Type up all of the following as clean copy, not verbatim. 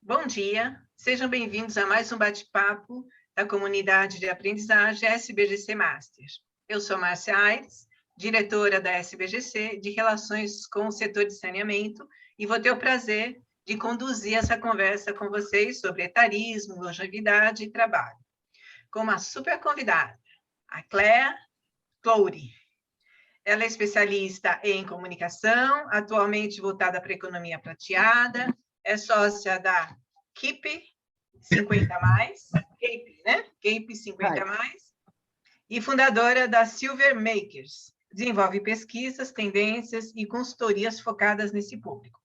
Bom dia, sejam bem-vindos a mais um bate-papo da comunidade de aprendizagem SBGC Master. Eu sou Márcia Aires, diretora da SBGC de Relações com o Setor de Saneamento, e vou ter o prazer de conduzir essa conversa com vocês sobre etarismo, longevidade e trabalho, com uma super convidada, a Cléa Clouri. Ela é especialista em comunicação, atualmente voltada para a economia prateada, é sócia da KIP 50+, CAPE, né? CAPE 50+, e fundadora da Silver Makers. Desenvolve pesquisas, tendências e consultorias focadas nesse público.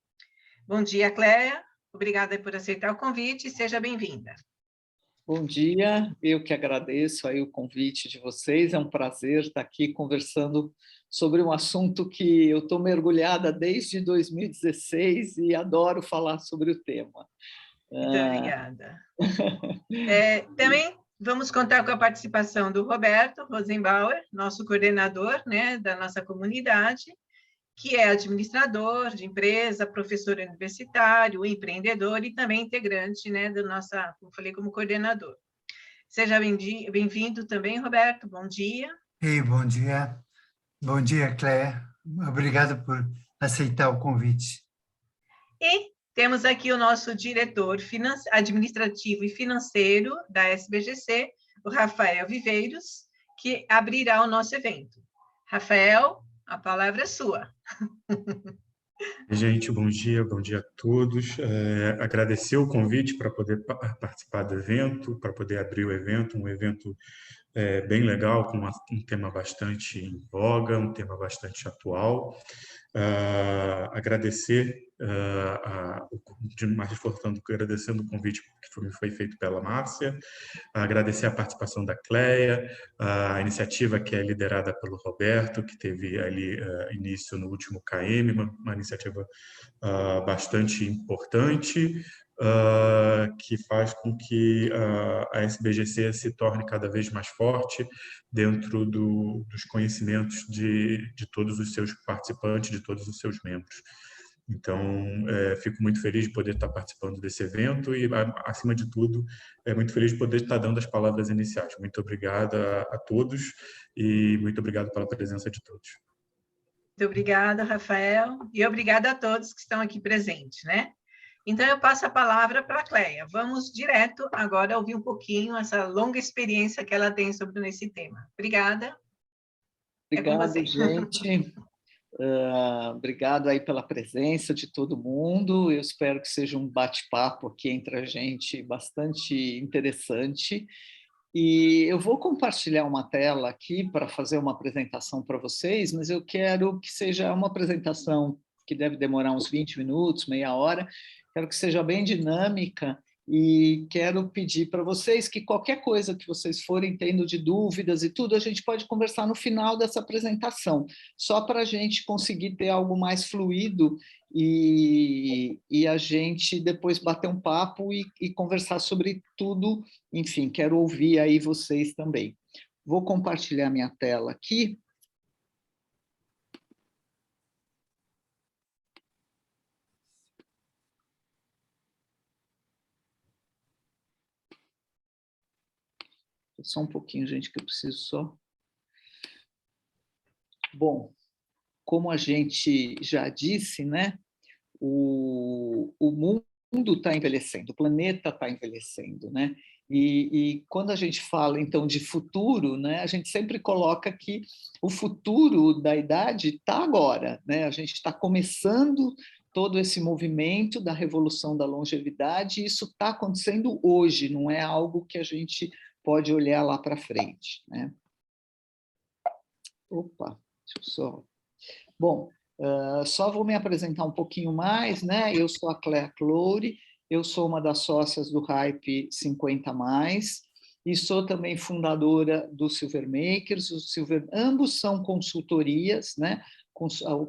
Bom dia, Cléa. Obrigada por aceitar o convite e seja bem-vinda. Bom dia, eu que agradeço aí o convite de vocês, é um prazer estar aqui conversando sobre um assunto que eu estou mergulhada desde 2016 e adoro falar sobre o tema. Muito obrigada. Também vamos contar com a participação do Roberto Rosenbauer, nosso coordenador, né, da nossa comunidade, que é administrador de empresa, professor universitário, empreendedor e também integrante, né, da nossa, como falei, como coordenador. Seja bem-vindo também, Roberto, bom dia. Ei, bom dia. Bom dia, Cléa. Obrigado por aceitar o convite. E temos aqui o nosso diretor administrativo e financeiro da SBGC, o Rafael Viveiros, que abrirá o nosso evento. Rafael, a palavra é sua. Gente, bom dia a todos. Agradecer o convite para poder participar do evento, para poder abrir o evento, um evento bem legal, com um tema bastante em voga, um tema bastante atual. Agradecer, agradecendo o convite que foi feito pela Márcia, agradecer a participação da Cléa, a iniciativa que é liderada pelo Roberto, que teve ali início no último KM, uma iniciativa bastante importante, que faz com que a SBGC se torne cada vez mais forte dentro dos conhecimentos de todos os seus participantes, de todos os seus membros. Então, fico muito feliz de poder estar participando desse evento e, acima de tudo, muito feliz de poder estar dando as palavras iniciais. Muito obrigado a todos e muito obrigado pela presença de todos. Muito obrigada, Rafael, e obrigada a todos que estão aqui presentes, né? Então, eu passo a palavra para a Cléa. Vamos direto agora ouvir um pouquinho essa longa experiência que ela tem sobre esse tema. Obrigada. Obrigado, gente. Obrigado aí pela presença de todo mundo. Eu espero que seja um bate-papo aqui entre a gente bastante interessante. E eu vou compartilhar uma tela aqui para fazer uma apresentação para vocês, mas eu quero que seja uma apresentação que deve demorar uns 20 minutos, meia hora. Quero que seja bem dinâmica e quero pedir para vocês que qualquer coisa que vocês forem tendo de dúvidas e tudo, a gente pode conversar no final dessa apresentação, só para a gente conseguir ter algo mais fluido e a gente depois bater um papo e conversar sobre tudo. Enfim, quero ouvir aí vocês também. Vou compartilhar minha tela aqui. Só um pouquinho, gente, que eu preciso só... Bom, como a gente já disse, né, o mundo está envelhecendo, o planeta está envelhecendo, né? E quando a gente fala, então, de futuro, né, a gente sempre coloca que o futuro da idade está agora, né? A gente está começando todo esse movimento da revolução da longevidade, e isso está acontecendo hoje, não é algo que a gente pode olhar lá para frente, né? Opa, deixa eu só... Bom, só vou me apresentar um pouquinho mais, né? Eu sou a Cléa Clouri, eu sou uma das sócias do Hype 50+, e sou também fundadora do Silver Makers. Ambos são consultorias, né?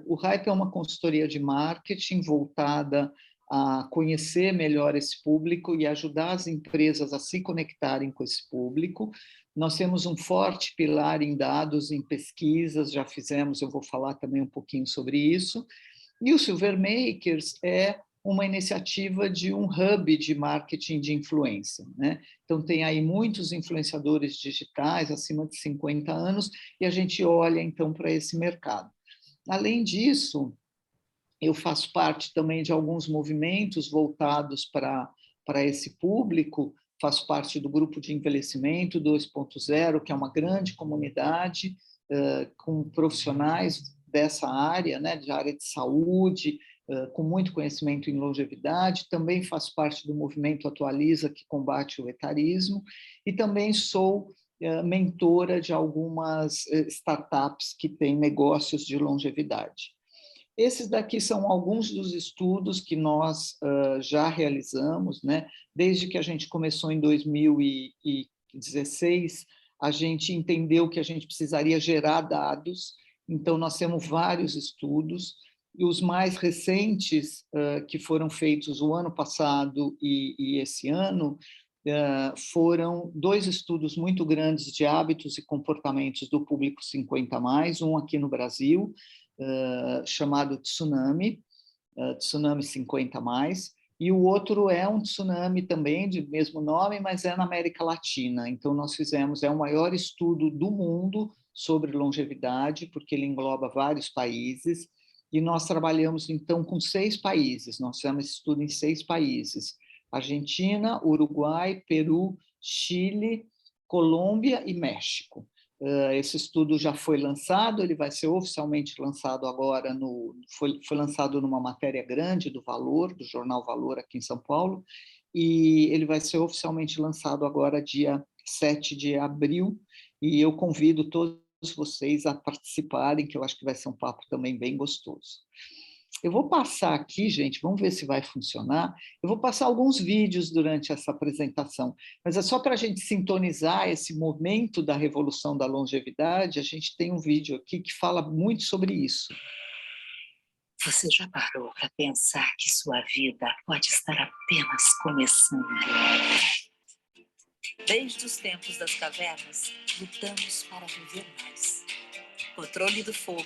O Hype é uma consultoria de marketing voltada a conhecer melhor esse público e ajudar as empresas a se conectarem com esse público. Nós temos um forte pilar em dados, em pesquisas, já fizemos, eu vou falar também um pouquinho sobre isso. E o Silver Makers é uma iniciativa de um hub de marketing de influência, né? Então, tem aí muitos influenciadores digitais acima de 50 anos e a gente olha, então, para esse mercado. Além disso, eu faço parte também de alguns movimentos voltados para esse público, faço parte do grupo de envelhecimento 2.0, que é uma grande comunidade com profissionais dessa área, né, de área de saúde, com muito conhecimento em longevidade. Também faço parte do movimento Atualiza, que combate o etarismo, e também sou mentora de algumas startups que têm negócios de longevidade. Esses daqui são alguns dos estudos que nós já realizamos, né? Desde que a gente começou em 2016, a gente entendeu que a gente precisaria gerar dados, então nós temos vários estudos, e os mais recentes, que foram feitos o ano passado e esse ano, foram 2 estudos muito grandes de hábitos e comportamentos do público 50+, um aqui no Brasil, chamado Tsunami 50+, e o outro é um tsunami também, de mesmo nome, mas é na América Latina. Então, nós fizemos, é o maior estudo do mundo sobre longevidade, porque ele engloba vários países, e nós trabalhamos, então, com 6 países. Nós fizemos esse estudo em 6 países: Argentina, Uruguai, Peru, Chile, Colômbia e México. Esse estudo já foi lançado, ele vai ser oficialmente lançado agora, foi lançado numa matéria grande do Valor, do jornal Valor aqui em São Paulo, e ele vai ser oficialmente lançado agora dia 7 de abril, e eu convido todos vocês a participarem, que eu acho que vai ser um papo também bem gostoso. Eu vou passar aqui, gente, vamos ver se vai funcionar. Eu vou passar alguns vídeos durante essa apresentação, mas é só para a gente sintonizar esse momento da revolução da longevidade. A gente tem um vídeo aqui que fala muito sobre isso. Você já parou para pensar que sua vida pode estar apenas começando? Desde os tempos das cavernas, lutamos para viver mais. Controle do fogo,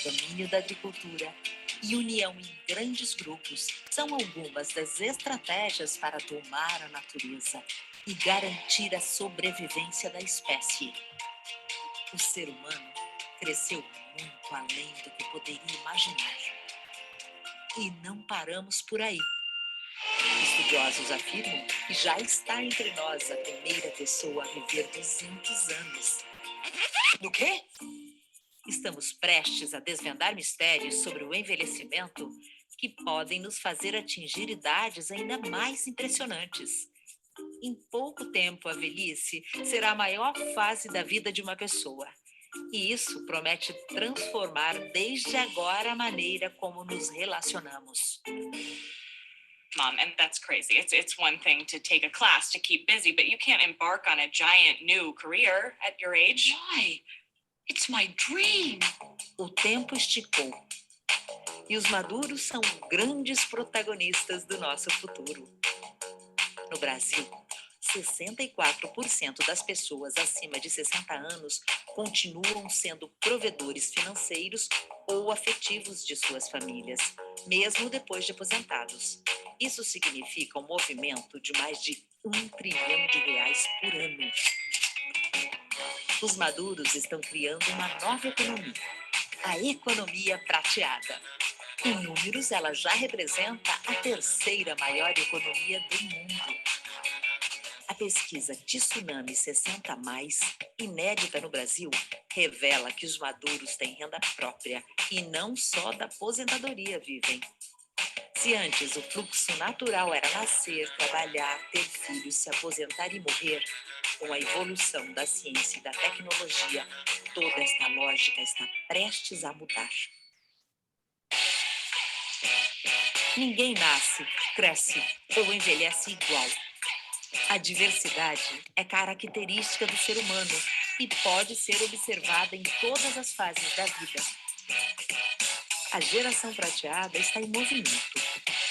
domínio da agricultura e união em grandes grupos são algumas das estratégias para domar a natureza e garantir a sobrevivência da espécie. O ser humano cresceu muito além do que poderia imaginar. E não paramos por aí. Estudiosos afirmam que já está entre nós a primeira pessoa a viver 200 anos. Do quê? Estamos prestes a desvendar mistérios sobre o envelhecimento que podem nos fazer atingir idades ainda mais impressionantes. Em pouco tempo, a velhice será a maior fase da vida de uma pessoa. E isso promete transformar desde agora a maneira como nos relacionamos. Mom, and that's crazy. It's one thing to take a class to keep busy, but you can't embark on a giant new career at your age. Why? It's my dream. O tempo esticou. E os maduros são grandes protagonistas do nosso futuro. No Brasil, 64% das pessoas acima de 60 anos continuam sendo provedores financeiros ou afetivos de suas famílias, mesmo depois de aposentados. Isso significa um movimento de mais de R$1 trilhão por ano. Os maduros estão criando uma nova economia, a economia prateada. Em números, ela já representa a 3ª maior economia do mundo. A pesquisa Tsunami 60+, inédita no Brasil, revela que os maduros têm renda própria e não só da aposentadoria vivem. Se antes o fluxo natural era nascer, trabalhar, ter filhos, se aposentar e morrer, com a evolução da ciência e da tecnologia, toda esta lógica está prestes a mudar. Ninguém nasce, cresce ou envelhece igual. A diversidade é característica do ser humano e pode ser observada em todas as fases da vida. A geração prateada está em movimento,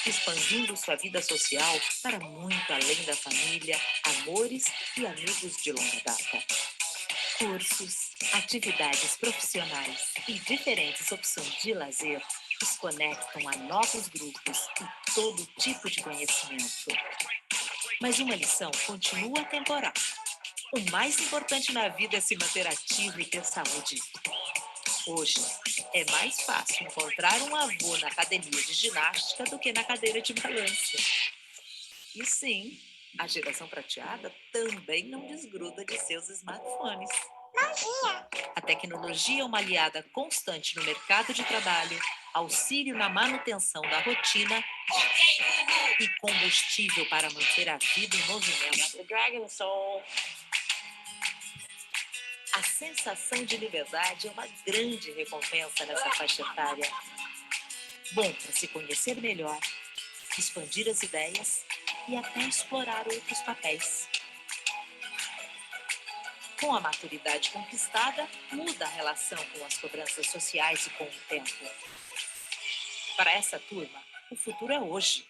expandindo sua vida social para muito além da família, amores e amigos de longa data. Cursos, atividades profissionais e diferentes opções de lazer os conectam a novos grupos e todo tipo de conhecimento. Mas uma lição continua atemporal. O mais importante na vida é se manter ativo e ter saúde. Hoje, é mais fácil encontrar um avô na academia de ginástica do que na cadeira de balanço. E sim, a geração prateada também não desgruda de seus smartphones. A tecnologia é uma aliada constante no mercado de trabalho, auxílio na manutenção da rotina e combustível para manter a vida em movimento. A sensação de liberdade é uma grande recompensa nessa faixa etária. Bom para se conhecer melhor, expandir as ideias e até explorar outros papéis. Com a maturidade conquistada, muda a relação com as cobranças sociais e com o tempo. Para essa turma, o futuro é hoje.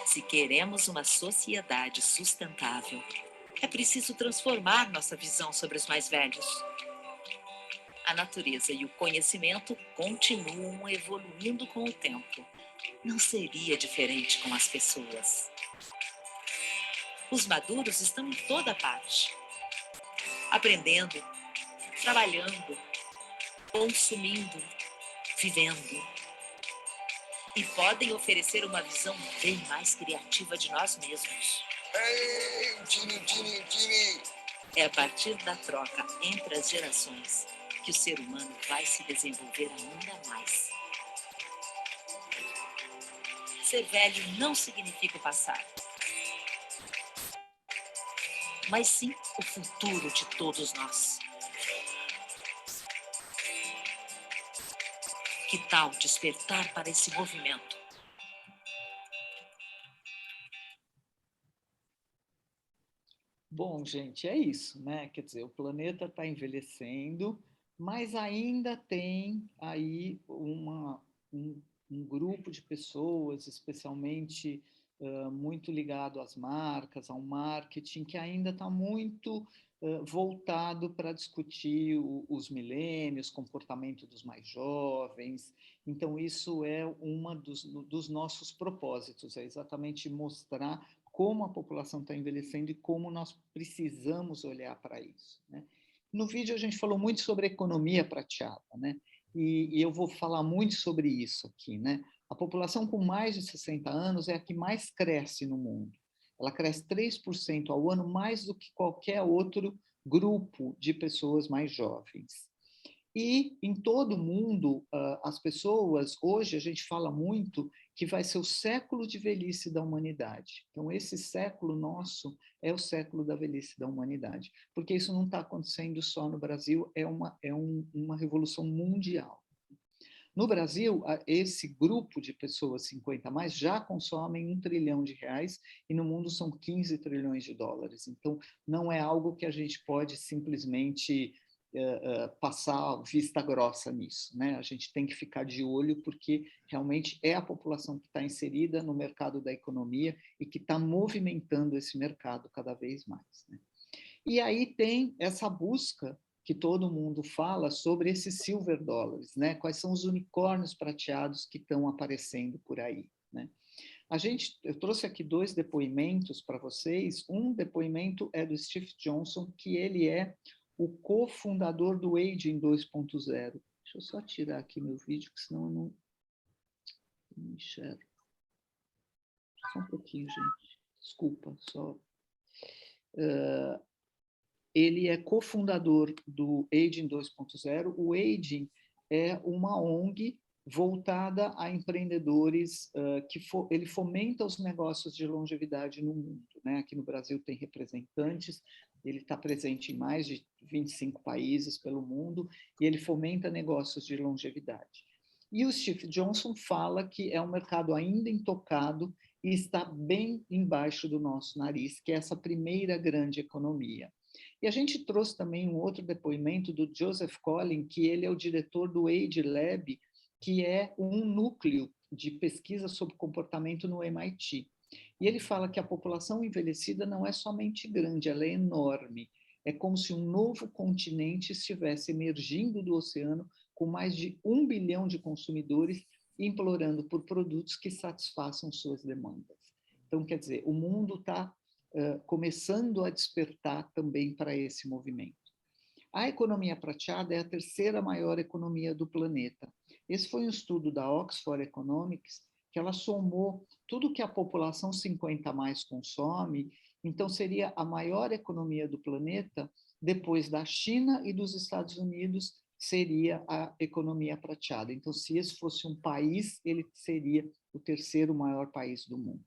Se queremos uma sociedade sustentável, é preciso transformar nossa visão sobre os mais velhos. A natureza e o conhecimento continuam evoluindo com o tempo. Não seria diferente com as pessoas. Os maduros estão em toda parte, aprendendo, trabalhando, consumindo, vivendo. E podem oferecer uma visão bem mais criativa de nós mesmos. Ei, Tini. É a partir da troca entre as gerações que o ser humano vai se desenvolver ainda mais. Ser velho não significa o passado, mas sim o futuro de todos nós. Que tal despertar para esse movimento? Bom, gente, é isso, né? Quer dizer, o planeta está envelhecendo, mas ainda tem aí um grupo de pessoas, especialmente muito ligado às marcas, ao marketing, que ainda está muito voltado para discutir os milênios, comportamento dos mais jovens. Então, isso é um dos nossos propósitos, é exatamente mostrar como a população está envelhecendo e como nós precisamos olhar para isso, né? No vídeo a gente falou muito sobre a economia prateada, né? E eu vou falar muito sobre isso aqui, né? A população com mais de 60 anos é a que mais cresce no mundo. Ela cresce 3% ao ano, mais do que qualquer outro grupo de pessoas mais jovens. E em todo o mundo, as pessoas, hoje a gente fala muito que vai ser o século de velhice da humanidade. Então, esse século nosso é o século da velhice da humanidade, porque isso não está acontecendo só no Brasil, é uma revolução mundial. No Brasil, esse grupo de pessoas 50 a mais já consomem R$1 trilhão e no mundo são 15 trilhões de dólares. Então, não é algo que a gente pode simplesmente passar vista grossa nisso, né? A gente tem que ficar de olho porque realmente é a população que está inserida no mercado da economia e que está movimentando esse mercado cada vez mais, né? E aí tem essa busca que todo mundo fala sobre esses silver dollars, né? Quais são os unicórnios prateados que estão aparecendo por aí, né? Eu trouxe aqui 2 depoimentos para vocês. Um depoimento é do Steve Johnson, que ele é o cofundador do Aging 2.0. Deixa eu só tirar aqui meu vídeo, que senão eu não enxergo. Só um pouquinho, gente. Desculpa, só... ele é cofundador do Aging 2.0. O Aging é uma ONG voltada a empreendedores, ele fomenta os negócios de longevidade no mundo, né? Aqui no Brasil tem representantes, ele está presente em mais de 25 países pelo mundo, e ele fomenta negócios de longevidade. E o Steve Johnson fala que é um mercado ainda intocado e está bem embaixo do nosso nariz, que é essa primeira grande economia. E a gente trouxe também um outro depoimento do Joseph Collin, que ele é o diretor do Age Lab, que é um núcleo de pesquisa sobre comportamento no MIT. E ele fala que a população envelhecida não é somente grande, ela é enorme. É como se um novo continente estivesse emergindo do oceano com mais de 1 bilhão de consumidores implorando por produtos que satisfaçam suas demandas. Então, quer dizer, o mundo está começando a despertar também para esse movimento. A economia prateada é a terceira maior economia do planeta. Esse foi um estudo da Oxford Economics, que ela somou tudo que a população 50+ consome, então seria a maior economia do planeta, depois da China e dos Estados Unidos, seria a economia prateada. Então, se esse fosse um país, ele seria o terceiro maior país do mundo.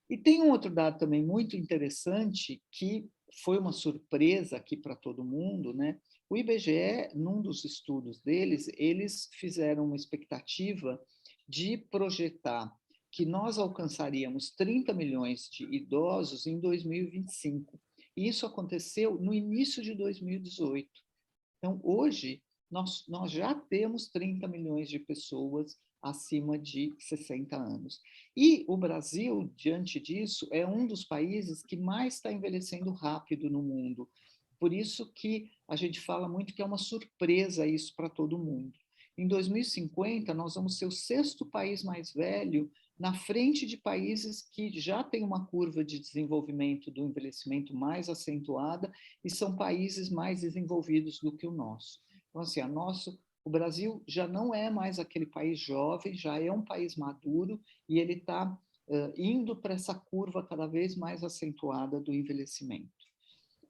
E tem um outro dado também muito interessante, que foi uma surpresa aqui para todo mundo, né? O IBGE, num dos estudos deles, eles fizeram uma expectativa de projetar que nós alcançaríamos 30 milhões de idosos em 2025. E isso aconteceu no início de 2018. Então, hoje, nós já temos 30 milhões de pessoas acima de 60 anos. E o Brasil, diante disso, é um dos países que mais está envelhecendo rápido no mundo. Por isso que a gente fala muito que é uma surpresa isso para todo mundo. Em 2050, nós vamos ser o 6º país mais velho, na frente de países que já têm uma curva de desenvolvimento do envelhecimento mais acentuada e são países mais desenvolvidos do que o nosso. Então, assim, o Brasil já não é mais aquele país jovem, já é um país maduro e ele está indo para essa curva cada vez mais acentuada do envelhecimento.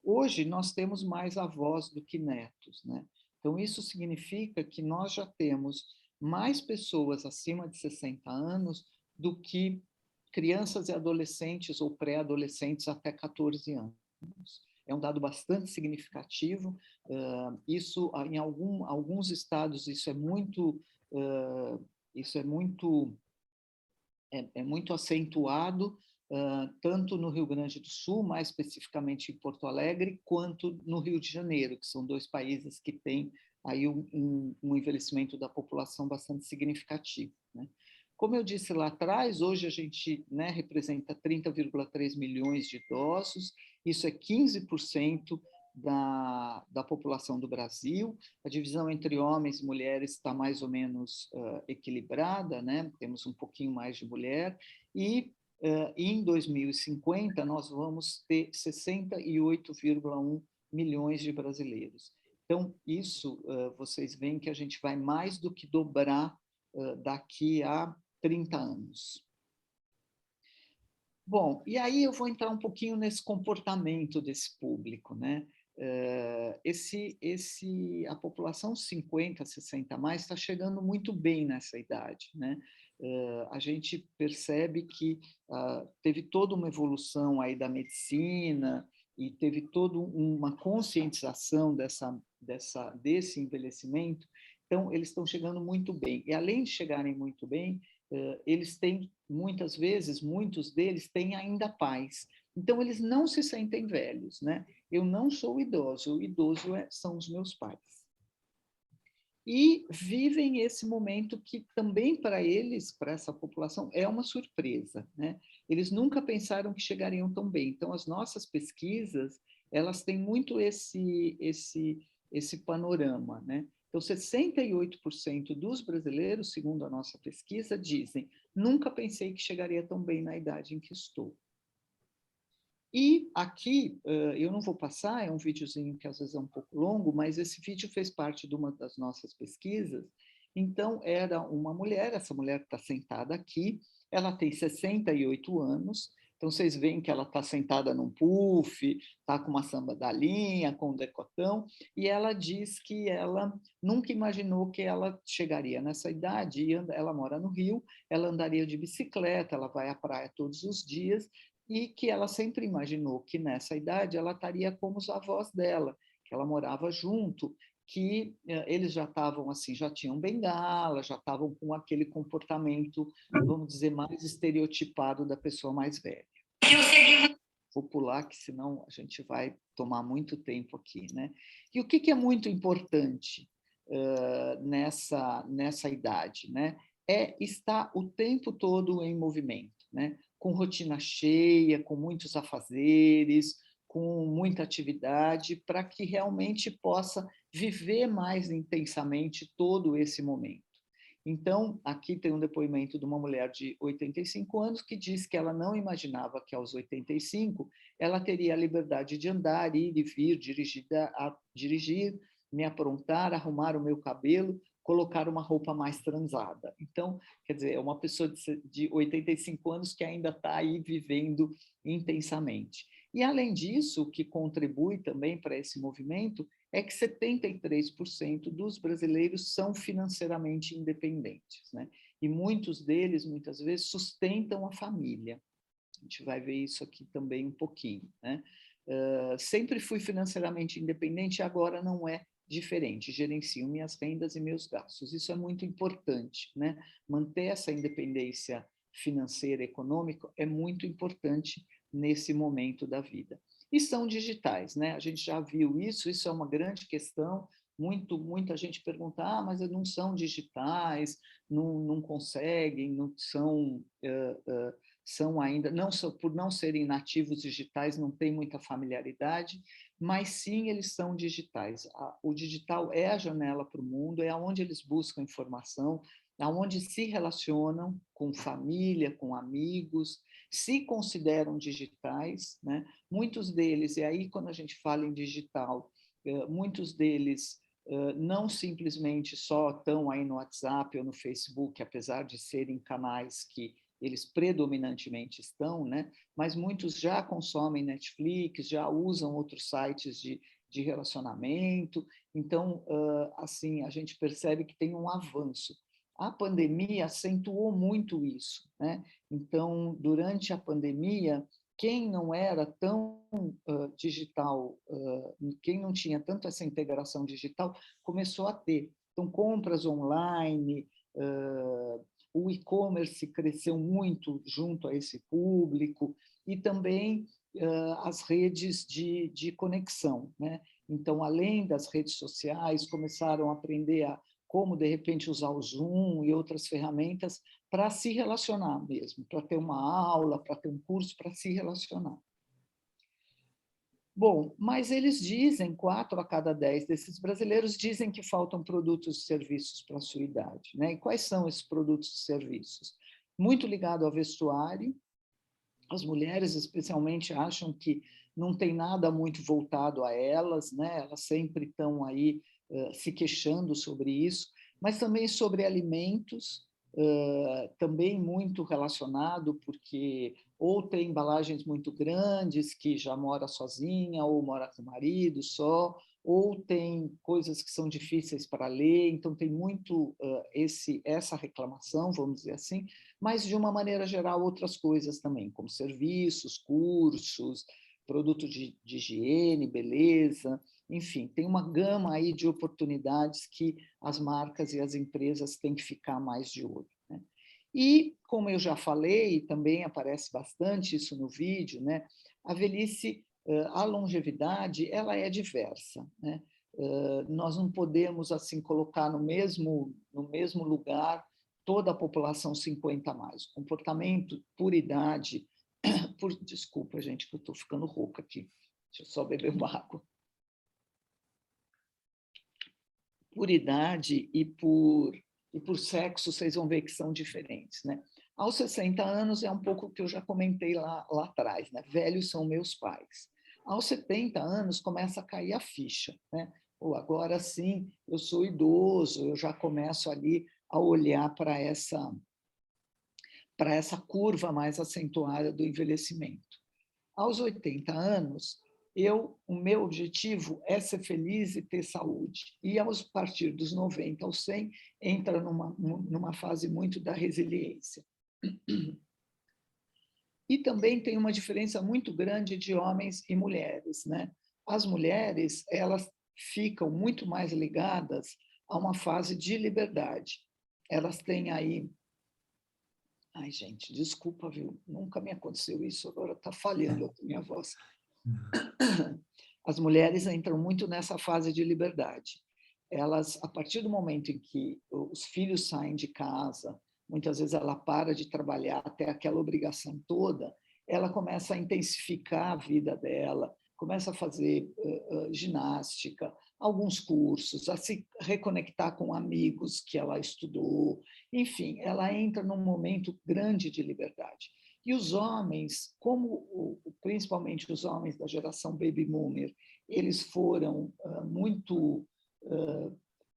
Hoje, nós temos mais avós do que netos, né? Então, isso significa que nós já temos mais pessoas acima de 60 anos do que crianças e adolescentes ou pré-adolescentes até 14 anos. É um dado bastante significativo. Isso, em alguns estados, isso é muito acentuado, tanto no Rio Grande do Sul, mais especificamente em Porto Alegre, quanto no Rio de Janeiro, que são 2 países que têm aí um envelhecimento da população bastante significativo, né? Como eu disse lá atrás, hoje a gente, né, representa 30,3 milhões de idosos, isso é 15% da população do Brasil. A divisão entre homens e mulheres está mais ou menos equilibrada, né? Temos um pouquinho mais de mulher, e em 2050 nós vamos ter 68,1 milhões de brasileiros. Então, isso, vocês veem que a gente vai mais do que dobrar daqui a 30 anos. Bom, e aí eu vou entrar um pouquinho nesse comportamento desse público, né? A população 50, 60+ está chegando muito bem nessa idade, né? A gente percebe que teve toda uma evolução aí da medicina e teve toda uma conscientização desse envelhecimento. Então, eles estão chegando muito bem. E, além de chegarem muito bem, eles têm, muitas vezes, muitos deles têm ainda pais. Então, eles não se sentem velhos, né? Eu não sou idoso, o idoso são os meus pais. E vivem esse momento que também para eles, para essa população, é uma surpresa, né? Eles nunca pensaram que chegariam tão bem. Então, as nossas pesquisas, elas têm muito esse panorama, né? Então, 68% dos brasileiros, segundo a nossa pesquisa, dizem: nunca pensei que chegaria tão bem na idade em que estou. E aqui, eu não vou passar, é um videozinho que às vezes é um pouco longo, mas esse vídeo fez parte de uma das nossas pesquisas. Então, era uma mulher, essa mulher que está sentada aqui, ela tem 68 anos, então vocês veem que ela está sentada num puff, está com uma sandalinha, com um decotão, e ela diz que ela nunca imaginou que ela chegaria nessa idade, e ela mora no Rio, ela andaria de bicicleta, ela vai à praia todos os dias, e que ela sempre imaginou que nessa idade ela estaria como os avós dela, que ela morava junto, que eles já estavam assim, já tinham bengala, já estavam com aquele comportamento, vamos dizer, mais estereotipado da pessoa mais velha. Vou pular, que senão a gente vai tomar muito tempo aqui, né? E o que é muito importante nessa idade, né? É estar o tempo todo em movimento, né? Com rotina cheia, com muitos afazeres, com muita atividade, para que realmente possa viver mais intensamente todo esse momento. Então, aqui tem um depoimento de uma mulher de 85 anos que diz que ela não imaginava que aos 85 ela teria a liberdade de andar, ir e vir, dirigir, me aprontar, arrumar o meu cabelo, colocar uma roupa mais transada. Então, quer dizer, é uma pessoa de 85 anos que ainda está aí vivendo intensamente. E, além disso, o que contribui também para esse movimento é que 73% dos brasileiros são financeiramente independentes, né? E muitos deles, muitas vezes, sustentam a família. A gente vai ver isso aqui também um pouquinho, né? Sempre fui financeiramente independente, agora não é diferente, gerencio minhas rendas e meus gastos. Isso é muito importante, né? Manter essa independência financeira e econômica é muito importante nesse momento da vida. E são digitais, né? A gente já viu isso é uma grande questão. Muita gente pergunta, mas não são digitais, não conseguem, não são, são ainda, por não serem nativos digitais, não tem muita familiaridade, mas sim, eles são digitais. O digital é a janela para o mundo, é onde eles buscam informação, onde se relacionam com família, com amigos, se consideram digitais, né? Muitos deles, e aí quando a gente fala em digital, muitos deles não simplesmente só estão aí no WhatsApp ou no Facebook, apesar de serem canais que eles predominantemente estão, né? Mas muitos já consomem Netflix, já usam outros sites de relacionamento. Então, assim, a gente percebe que tem um avanço. A pandemia acentuou muito isso, né? Então, durante a pandemia, quem não era tão digital, quem não tinha tanto essa integração digital, começou a ter. Então, compras online, o e-commerce cresceu muito junto a esse público, e também as redes de conexão, né? Então, além das redes sociais, começaram a aprender como, de repente, usar o Zoom e outras ferramentas para se relacionar mesmo, para ter uma aula, para ter um curso, para se relacionar. Bom, mas eles dizem, 4 a cada 10 desses brasileiros dizem que faltam produtos e serviços para a sua idade, né? E quais são esses produtos e serviços? Muito ligado ao vestuário. As mulheres, especialmente, acham que não tem nada muito voltado a elas, né? Elas sempre estão aí se queixando sobre isso, mas também sobre alimentos, também muito relacionado, porque ou tem embalagens muito grandes, que já mora sozinha, ou mora com o marido só, ou tem coisas que são difíceis para ler, então tem muito essa reclamação, vamos dizer assim, mas, de uma maneira geral, outras coisas também, como serviços, cursos, produtos de higiene, beleza, enfim, tem uma gama aí de oportunidades que as marcas e as empresas têm que ficar mais de olho, né? E, como eu já falei, também aparece bastante isso no vídeo, né? A velhice, a longevidade, ela é diversa, né? Nós não podemos assim colocar no mesmo lugar toda a população 50 a mais. Comportamento por idade, desculpa, gente, que eu estou ficando rouca aqui. Deixa eu só beber uma água. Por idade e por sexo, vocês vão ver que são diferentes, né? Aos 60 anos é um pouco o que eu já comentei lá atrás, né? Velhos são meus pais. Aos 70 anos começa a cair a ficha, né? Ou agora sim, eu sou idoso, eu já começo ali a olhar para essa curva mais acentuada do envelhecimento. Aos 80 anos, o meu objetivo é ser feliz e ter saúde. E, a partir dos 90 aos 100, entra numa fase muito da resiliência. E também tem uma diferença muito grande de homens e mulheres, né? As mulheres, elas ficam muito mais ligadas a uma fase de liberdade. Elas têm aí... Ai, gente, desculpa, viu? Nunca me aconteceu isso, agora está falhando a minha voz. As mulheres entram muito nessa fase de liberdade. Elas, a partir do momento em que os filhos saem de casa, muitas vezes ela para de trabalhar até aquela obrigação toda, ela começa a intensificar a vida dela, começa a fazer ginástica, alguns cursos, a se reconectar com amigos que ela estudou, enfim, ela entra num momento grande de liberdade. E os homens, como principalmente os homens da geração Baby Boomer, eles foram muito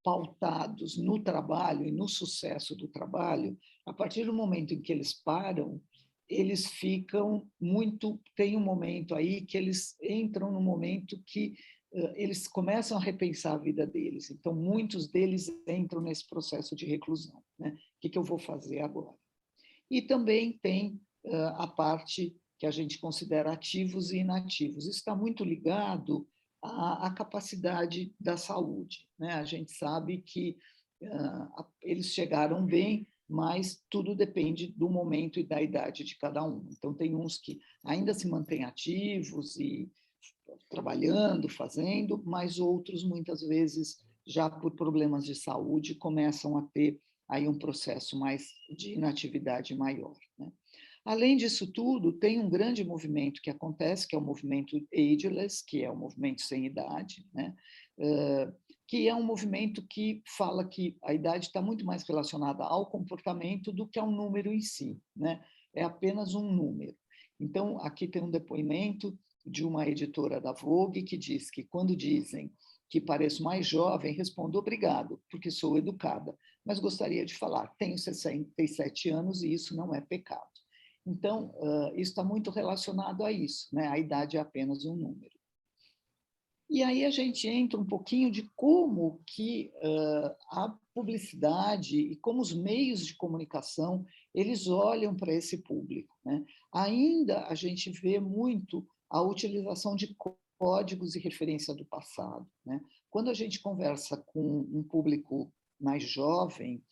pautados no trabalho e no sucesso do trabalho, a partir do momento em que eles param, eles ficam muito... Tem um momento aí que eles entram no momento que eles começam a repensar a vida deles. Então, muitos deles entram nesse processo de reclusão, né? O que eu vou fazer agora? E também tem a parte que a gente considera ativos e inativos. Isso está muito ligado à capacidade da saúde, né? A gente sabe que eles chegaram bem, mas tudo depende do momento e da idade de cada um. Então, tem uns que ainda se mantêm ativos e trabalhando, fazendo, mas outros, muitas vezes, já por problemas de saúde, começam a ter aí um processo mais de inatividade maior, né? Além disso tudo, tem um grande movimento que acontece, que é o movimento ageless, que é o movimento sem idade, né? Que é um movimento que fala que a idade está muito mais relacionada ao comportamento do que ao número em si, né? É apenas um número. Então, aqui tem um depoimento de uma editora da Vogue que diz que, quando dizem que pareço mais jovem, respondo obrigado, porque sou educada, mas gostaria de falar, tenho 67 anos e isso não é pecado. Então, isso está muito relacionado a isso, né? A idade é apenas um número. E aí a gente entra um pouquinho de como que a publicidade e como os meios de comunicação, eles olham para esse público, né? Ainda a gente vê muito a utilização de códigos e referência do passado, né? Quando a gente conversa com um público mais jovem,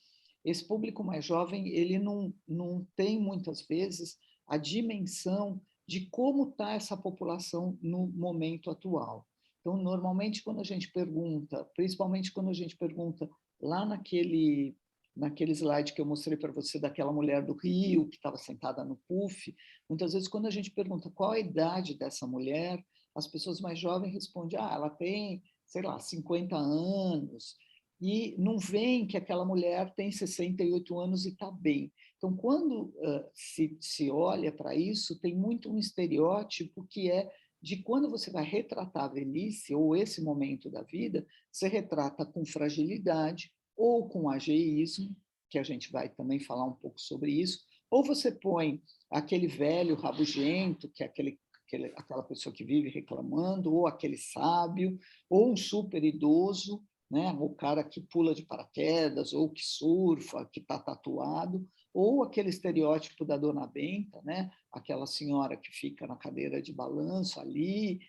esse público mais jovem, ele não tem, muitas vezes, a dimensão de como está essa população no momento atual. Então, normalmente, quando a gente pergunta, principalmente quando a gente pergunta lá naquele slide que eu mostrei para você, daquela mulher do Rio, que estava sentada no puff, muitas vezes, quando a gente pergunta qual a idade dessa mulher, as pessoas mais jovens respondem, ela tem, sei lá, 50 anos, e não veem que aquela mulher tem 68 anos e está bem. Então, quando se olha para isso, tem muito um estereótipo que é de quando você vai retratar a velhice ou esse momento da vida, você retrata com fragilidade ou com ageísmo, que a gente vai também falar um pouco sobre isso, ou você põe aquele velho rabugento, que é aquela pessoa que vive reclamando, ou aquele sábio, ou um super idoso, né? O cara que pula de paraquedas, ou que surfa, que está tatuado, ou aquele estereótipo da dona Benta, né? Aquela senhora que fica na cadeira de balanço ali,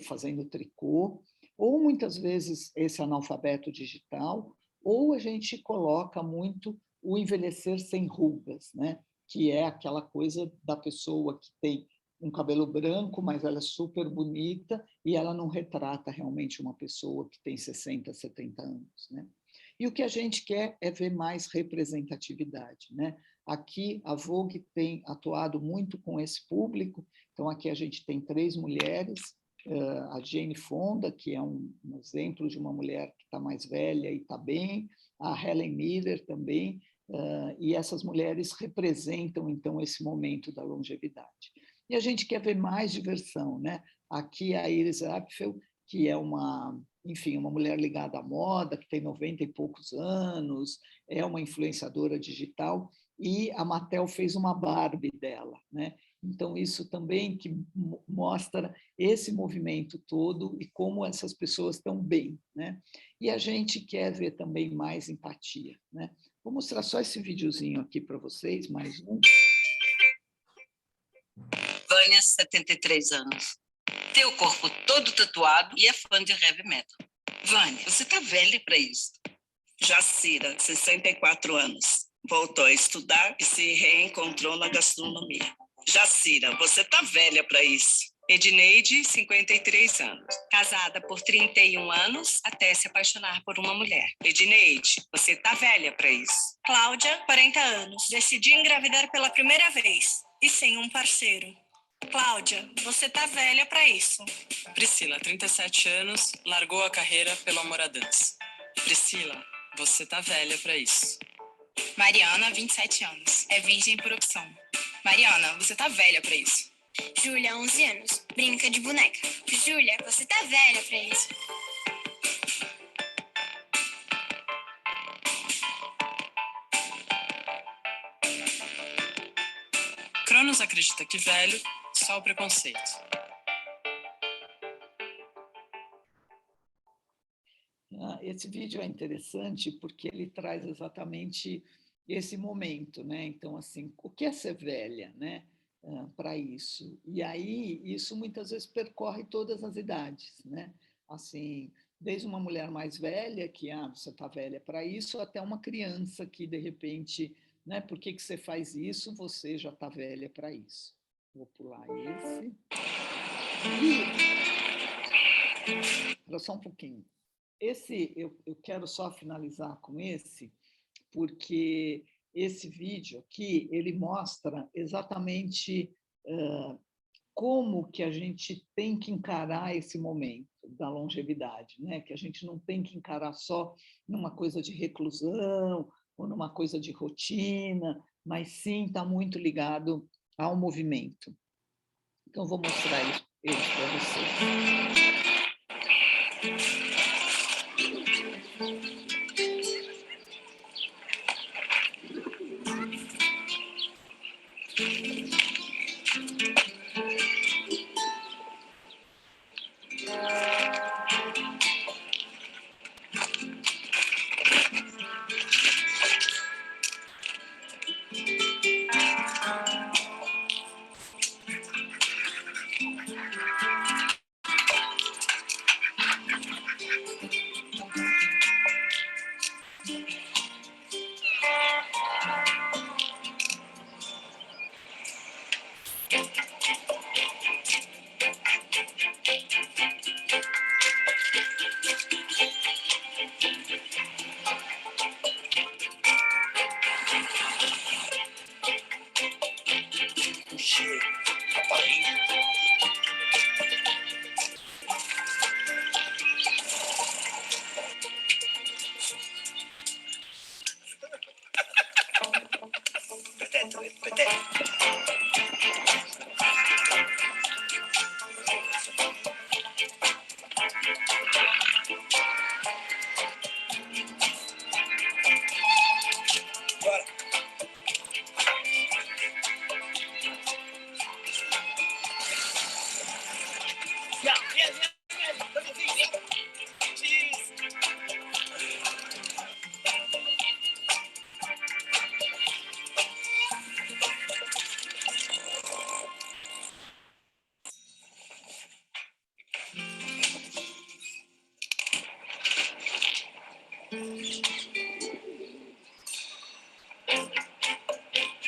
fazendo tricô, ou muitas vezes esse analfabeto digital, ou a gente coloca muito o envelhecer sem rugas, né? Que é aquela coisa da pessoa que tem um cabelo branco, mas ela é super bonita e ela não retrata realmente uma pessoa que tem 60, 70 anos, né? E o que a gente quer é ver mais representatividade, né? Aqui a Vogue tem atuado muito com esse público, então aqui a gente tem 3 mulheres, a Jane Fonda, que é um exemplo de uma mulher que está mais velha e está bem, a Helen Miller também, e essas mulheres representam, então, esse momento da longevidade. E a gente quer ver mais diversão, né? Aqui a Iris Apfel, que é uma mulher ligada à moda, que tem 90 e poucos anos, é uma influenciadora digital, e a Mattel fez uma Barbie dela, né? Então, isso também que mostra esse movimento todo e como essas pessoas estão bem, né? E a gente quer ver também mais empatia, né? Vou mostrar só esse videozinho aqui para vocês, mais um. Vânia, 73 anos. Tem o corpo todo tatuado e é fã de heavy metal. Vânia, você tá velha para isso. Jacira, 64 anos. Voltou a estudar e se reencontrou na gastronomia. Jacira, você tá velha para isso. Edneide, 53 anos. Casada por 31 anos até se apaixonar por uma mulher. Edneide, você tá velha para isso. Cláudia, 40 anos. Decidi engravidar pela primeira vez e sem um parceiro. Cláudia, você tá velha para isso. Priscila, 37 anos, largou a carreira pelo amor à dança. Priscila, você tá velha para isso. Mariana, 27 anos, é virgem por opção. Mariana, você tá velha para isso. Júlia, 11 anos, brinca de boneca. Júlia, você tá velha para isso. Cronos acredita que velho, só o preconceito. Esse vídeo é interessante porque ele traz exatamente esse momento, né? Então, assim, o que é ser velha, né? Para isso. E aí, isso muitas vezes percorre todas as idades, né? Assim, desde uma mulher mais velha, que você está velha para isso, até uma criança que, de repente, né? Por que você faz isso? Você já está velha para isso. Vou pular esse. Espera só um pouquinho. Esse, eu quero só finalizar com esse, porque esse vídeo aqui, ele mostra exatamente como que a gente tem que encarar esse momento da longevidade, né? Que a gente não tem que encarar só numa coisa de reclusão ou numa coisa de rotina, mas sim está muito ligado ao movimento. Então, vou mostrar eles para vocês.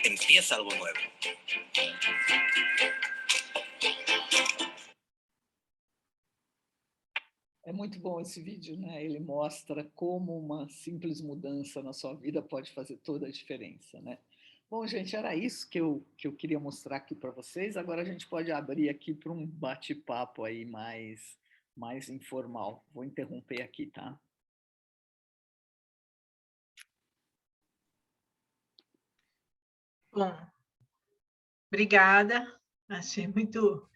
Empieza algo nuevo. É muito bom esse vídeo, né? Ele mostra como uma simples mudança na sua vida pode fazer toda a diferença, né? Bom, gente, era isso que eu queria mostrar aqui para vocês. Agora a gente pode abrir aqui para um bate-papo aí mais informal. Vou interromper aqui, tá? Bom, obrigada. Achei muito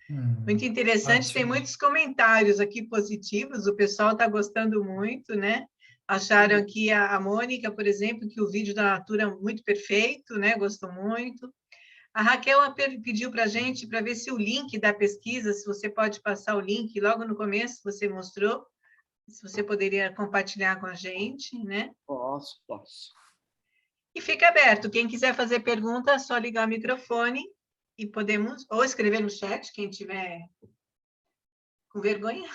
interessante. Ótimo. Tem muitos comentários aqui positivos. O pessoal está gostando muito, né? Acharam aqui a Mônica, por exemplo, que o vídeo da Natura é muito perfeito, né? Gostou muito. A Raquel pediu para a gente para ver se o link da pesquisa, se você pode passar o link, logo no começo você mostrou, se você poderia compartilhar com a gente, né? Posso. E fica aberto. Quem quiser fazer pergunta, é só ligar o microfone e podemos, ou escrever no chat, quem tiver com vergonha,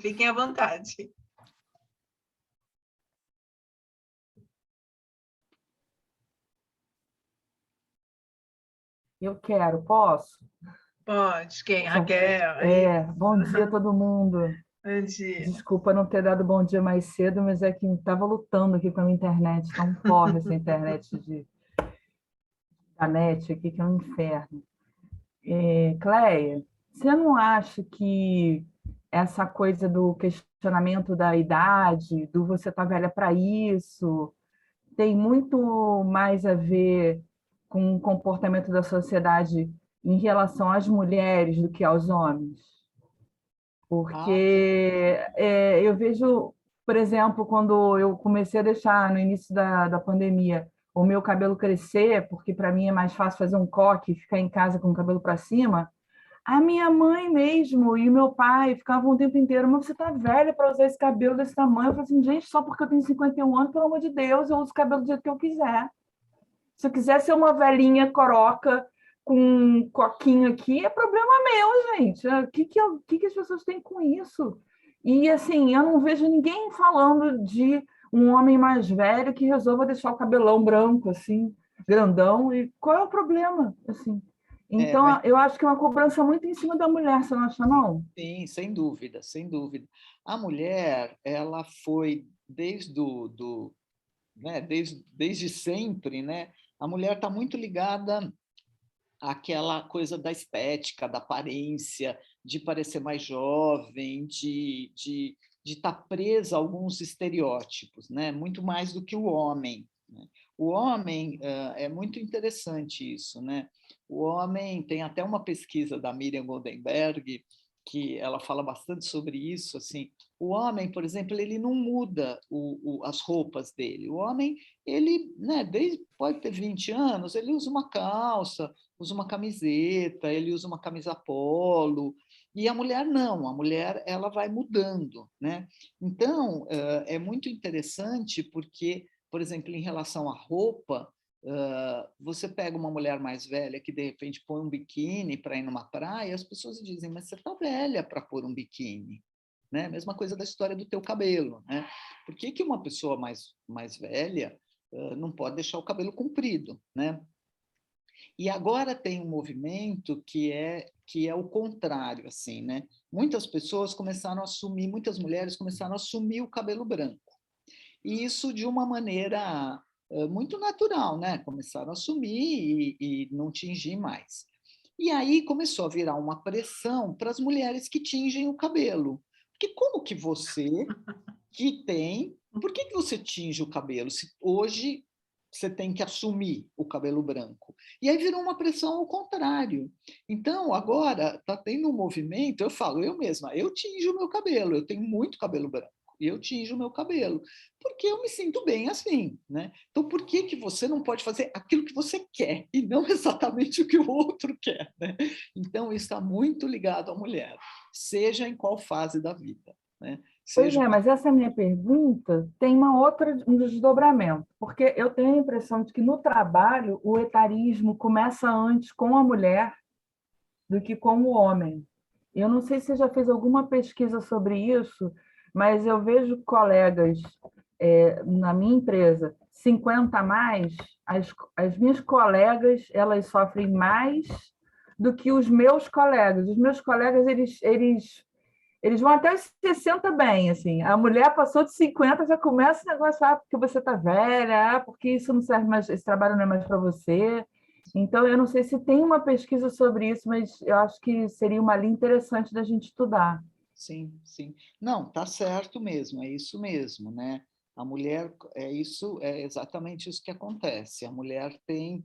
fiquem à vontade. Eu quero, posso? Pode, quem? Raquel. Bom dia a todo mundo. Bom dia. Desculpa não ter dado bom dia mais cedo, mas é que estava lutando aqui com a minha internet. Está um porre essa internet da NET aqui, que é um inferno. Cleia, você não acha que essa coisa do questionamento da idade, do você tá velha para isso, tem muito mais a ver com o comportamento da sociedade em relação às mulheres do que aos homens? Porque eu vejo, por exemplo, quando eu comecei a deixar no início da pandemia o meu cabelo crescer, porque para mim é mais fácil fazer um coque e ficar em casa com o cabelo para cima, a minha mãe mesmo e o meu pai ficavam o tempo inteiro, mas você tá velha para usar esse cabelo desse tamanho. Eu falei assim, gente, só porque eu tenho 51 anos, pelo amor de Deus, eu uso o cabelo do jeito que eu quiser. Se eu quiser ser uma velhinha coroca com um coquinho aqui, é problema meu, gente. O que as pessoas têm com isso? E, assim, eu não vejo ninguém falando de um homem mais velho que resolva deixar o cabelão branco, assim, grandão. E qual é o problema? Assim, então, eu acho que é uma cobrança muito em cima da mulher, você não acha, não? Sim, sem dúvida, sem dúvida. A mulher, ela foi né, desde sempre, né? A mulher está muito ligada àquela coisa da estética, da aparência, de parecer mais jovem, de estar presa a alguns estereótipos, né? Muito mais do que o homem, né? O homem, é muito interessante isso, né? O homem, tem até uma pesquisa da Miriam Goldenberg, que ela fala bastante sobre isso, assim, o homem, por exemplo, ele não muda as roupas dele. O homem, ele, né, pode ter 20 anos, ele usa uma calça, usa uma camiseta, ele usa uma camisa polo, e a mulher não, a mulher ela vai mudando, né? Então, é muito interessante porque, por exemplo, em relação à roupa, você pega uma mulher mais velha que de repente põe um biquíni para ir numa praia, as pessoas dizem, mas você está velha para pôr um biquíni, né? Mesma coisa da história do teu cabelo, né? Por que que uma pessoa mais velha não pode deixar o cabelo comprido, né? E agora tem um movimento que é o contrário, assim, né? Muitas pessoas começaram a assumir, muitas mulheres começaram a assumir o cabelo branco. E isso de uma maneira muito natural, né? Começaram a assumir e não tingir mais. E aí começou a virar uma pressão para as mulheres que tingem o cabelo. Porque como que você, que tem... Por que você tinge o cabelo se hoje você tem que assumir o cabelo branco? E aí virou uma pressão ao contrário. Então, agora está tendo um movimento, eu falo, eu mesma, eu tinjo o meu cabelo, eu tenho muito cabelo branco. E eu tinjo o meu cabelo, porque eu me sinto bem assim, né? Então, por que que você não pode fazer aquilo que você quer e não exatamente o que o outro quer, né? Então, isso está muito ligado à mulher, seja em qual fase da vida, né? Pois é, mas essa minha pergunta tem um desdobramento, porque eu tenho a impressão de que no trabalho o etarismo começa antes com a mulher do que com o homem. Eu não sei se você já fez alguma pesquisa sobre isso, mas eu vejo colegas na minha empresa, 50 a mais, as minhas colegas, elas sofrem mais do que os meus colegas. Os meus colegas, eles vão até os 60 bem, assim. A mulher passou de 50, já começa esse negócio, porque você está velha, porque isso não serve mais, esse trabalho não é mais para você. Então, eu não sei se tem uma pesquisa sobre isso, mas eu acho que seria uma linha interessante da gente estudar. Sim, sim. Não, tá certo mesmo, é isso mesmo, né? A mulher, é exatamente isso que acontece. A mulher tem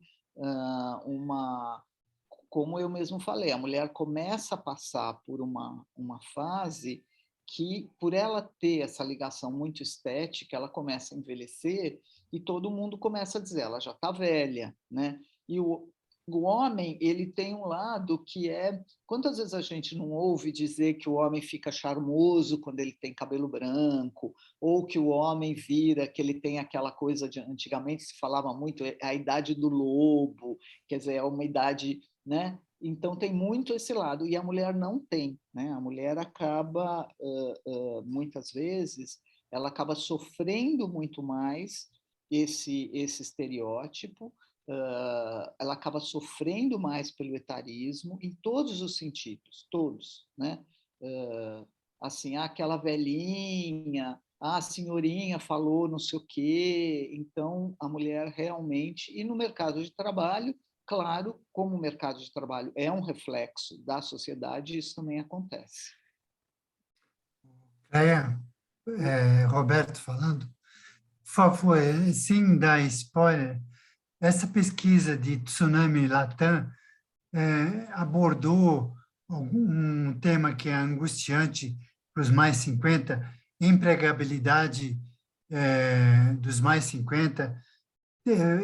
como eu mesmo falei, a mulher começa a passar por uma fase que, por ela ter essa ligação muito estética, ela começa a envelhecer e todo mundo começa a dizer, ela já está velha, né? E o homem, ele tem um lado que é... Quantas vezes a gente não ouve dizer que o homem fica charmoso quando ele tem cabelo branco, ou que o homem vira, que ele tem aquela coisa de... Antigamente se falava muito, a idade do lobo, quer dizer, é uma idade... né? Então, tem muito esse lado, e a mulher não tem, né? A mulher acaba, muitas vezes, ela acaba sofrendo muito mais esse estereótipo, ela acaba sofrendo mais pelo etarismo em todos os sentidos, todos, né? Assim, aquela velhinha, a senhorinha falou não sei o quê, então a mulher realmente, e no mercado de trabalho, claro, como o mercado de trabalho é um reflexo da sociedade, isso também acontece. Roberto falando, por favor, sem dar spoiler, essa pesquisa de Tsunami Latam abordou um tema que é angustiante para os mais 50, empregabilidade dos mais 50,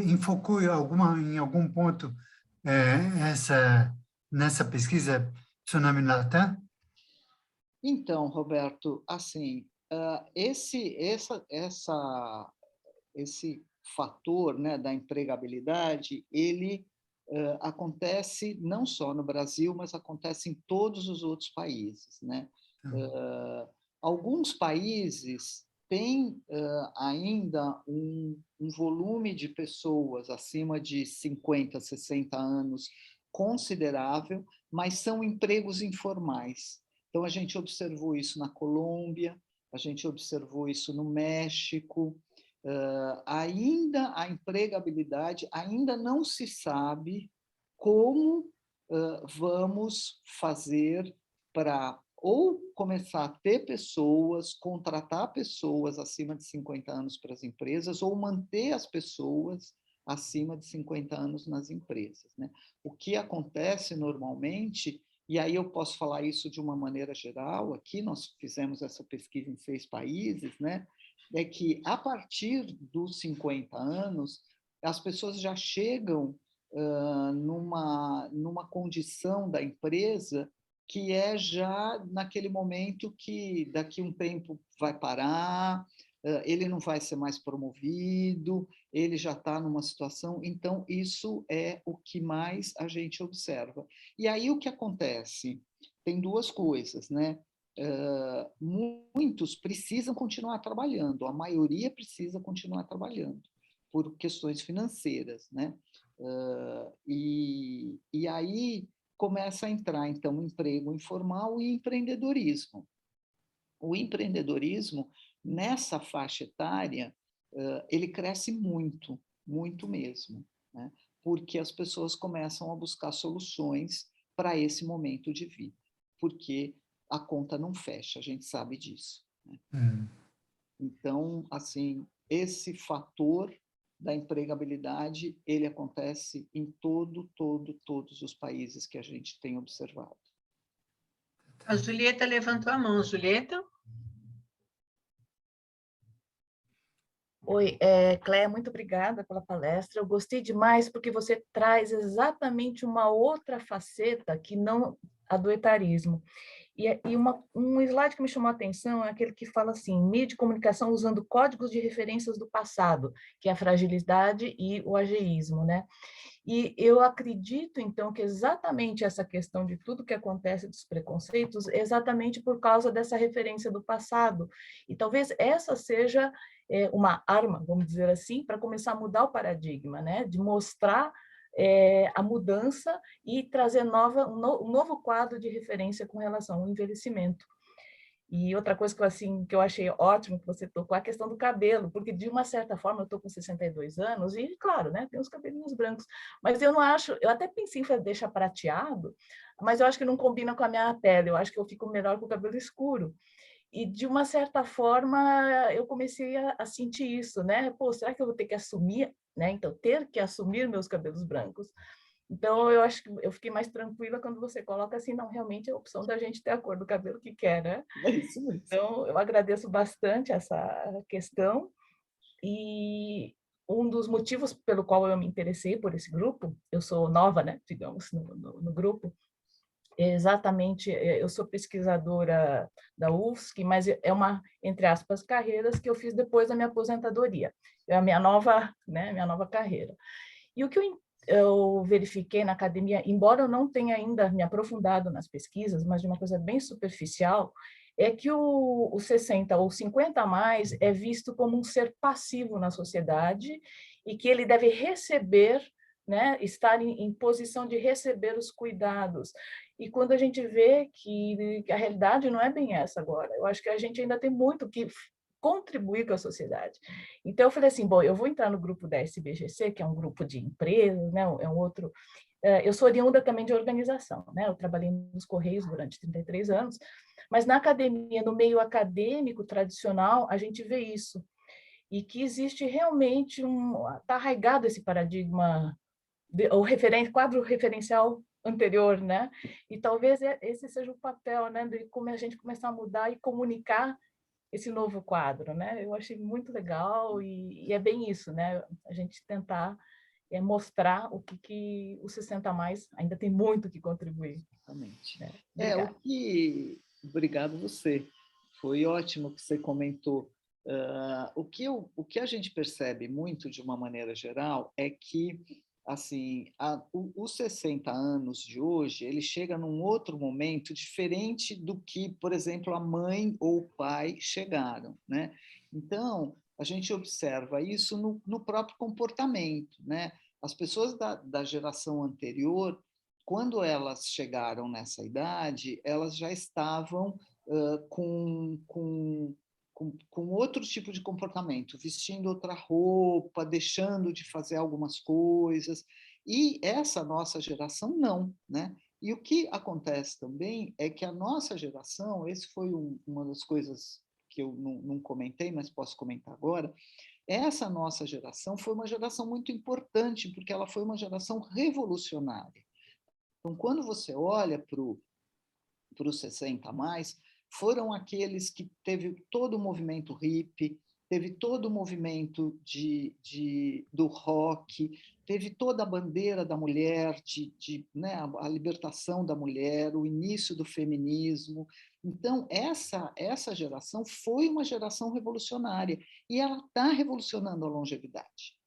enfocou em algum ponto nessa pesquisa Tsunami Latam? Então, Roberto, assim, esse fator, né, da empregabilidade, ele acontece não só no Brasil, mas acontece em todos os outros países, né? Alguns países têm ainda um volume de pessoas acima de 50, 60 anos considerável, mas são empregos informais. Então, a gente observou isso na Colômbia, a gente observou isso no México. Ainda a empregabilidade, ainda não se sabe como vamos fazer para ou começar a ter pessoas, contratar pessoas acima de 50 anos para as empresas, ou manter as pessoas acima de 50 anos nas empresas, né? O que acontece normalmente, e aí eu posso falar isso de uma maneira geral, aqui nós fizemos essa pesquisa em 6 países, né? É que, a partir dos 50 anos, as pessoas já chegam numa condição da empresa que é já naquele momento que daqui a um tempo vai parar, ele não vai ser mais promovido, ele já está numa situação, então isso é o que mais a gente observa. E aí o que acontece? Tem 2 coisas, né? Muitos precisam continuar trabalhando, a maioria precisa continuar trabalhando, por questões financeiras, né? E aí começa a entrar, então, o emprego informal e empreendedorismo. O empreendedorismo, nessa faixa etária, ele cresce muito, muito mesmo, né? Porque as pessoas começam a buscar soluções para esse momento de vida, porque a conta não fecha, a gente sabe disso, né? Então, assim, esse fator da empregabilidade, ele acontece em todos os países que a gente tem observado. A Julieta levantou a mão. Julieta? Oi, Cléia, muito obrigada pela palestra. Eu gostei demais porque você traz exatamente uma outra faceta que não a do etarismo. E um slide que me chamou a atenção é aquele que fala assim, mídia de comunicação usando códigos de referências do passado, que é a fragilidade e o ageísmo, né? E eu acredito, então, que exatamente essa questão de tudo que acontece dos preconceitos é exatamente por causa dessa referência do passado. E talvez essa seja uma arma, vamos dizer assim, para começar a mudar o paradigma, né? De mostrar a mudança e trazer um novo quadro de referência com relação ao envelhecimento. E outra coisa que eu achei ótimo que você tocou, a questão do cabelo, porque de uma certa forma eu estou com 62 anos e, claro, né, tem os cabelinhos brancos, mas eu não acho, eu até pensei em deixar prateado, mas eu acho que não combina com a minha pele, eu acho que eu fico melhor com o cabelo escuro. E, de uma certa forma, eu comecei a sentir isso, né? Pô, será que eu vou ter que assumir, né? Então, ter que assumir meus cabelos brancos. Então, eu acho que eu fiquei mais tranquila quando você coloca assim, não, realmente é a opção da gente ter a cor do cabelo que quer, né? É isso mesmo. Então, eu agradeço bastante essa questão. E um dos motivos pelo qual eu me interessei por esse grupo, eu sou nova, né, digamos, no grupo, exatamente, eu sou pesquisadora da UFSC, mas é uma, entre aspas, carreiras que eu fiz depois da minha aposentadoria. É a minha nova carreira. E o que eu verifiquei na academia, embora eu não tenha ainda me aprofundado nas pesquisas, mas de uma coisa bem superficial, é que o 60 ou 50 a mais é visto como um ser passivo na sociedade e que ele deve receber, né, estar em posição de receber os cuidados. E quando a gente vê que a realidade não é bem essa agora, eu acho que a gente ainda tem muito que contribuir com a sociedade. Então, eu falei assim, bom, eu vou entrar no grupo da SBGC, que é um grupo de empresas, né? É um outro... Eu sou oriunda também de organização, né? Eu trabalhei nos Correios durante 33 anos, mas na academia, no meio acadêmico tradicional, a gente vê isso. E que existe realmente está arraigado esse paradigma, o quadro referencial anterior, né? E talvez esse seja o papel, né? De como a gente começar a mudar e comunicar esse novo quadro, né? Eu achei muito legal e é bem isso, né? A gente tentar mostrar o que o 60+ ainda tem muito que contribuir. Exatamente. Obrigada. Obrigado você. Foi ótimo que você comentou. O que a gente percebe muito, de uma maneira geral, é que assim, os 60 anos de hoje, ele chega num outro momento diferente do que, por exemplo, a mãe ou o pai chegaram, né? Então, a gente observa isso no próprio comportamento, né? As pessoas da geração anterior, quando elas chegaram nessa idade, elas já estavam com outro tipo de comportamento, vestindo outra roupa, deixando de fazer algumas coisas, e essa nossa geração não, né? E o que acontece também é que a nossa geração, esse foi uma das coisas que eu não comentei, mas posso comentar agora, essa nossa geração foi uma geração muito importante, porque ela foi uma geração revolucionária. Então, quando você olha para os 60+, foram aqueles que teve todo o movimento hippie, teve todo o movimento do rock, teve toda a bandeira da mulher, né, a libertação da mulher, o início do feminismo. Então, essa geração foi uma geração revolucionária, e ela está revolucionando a longevidade,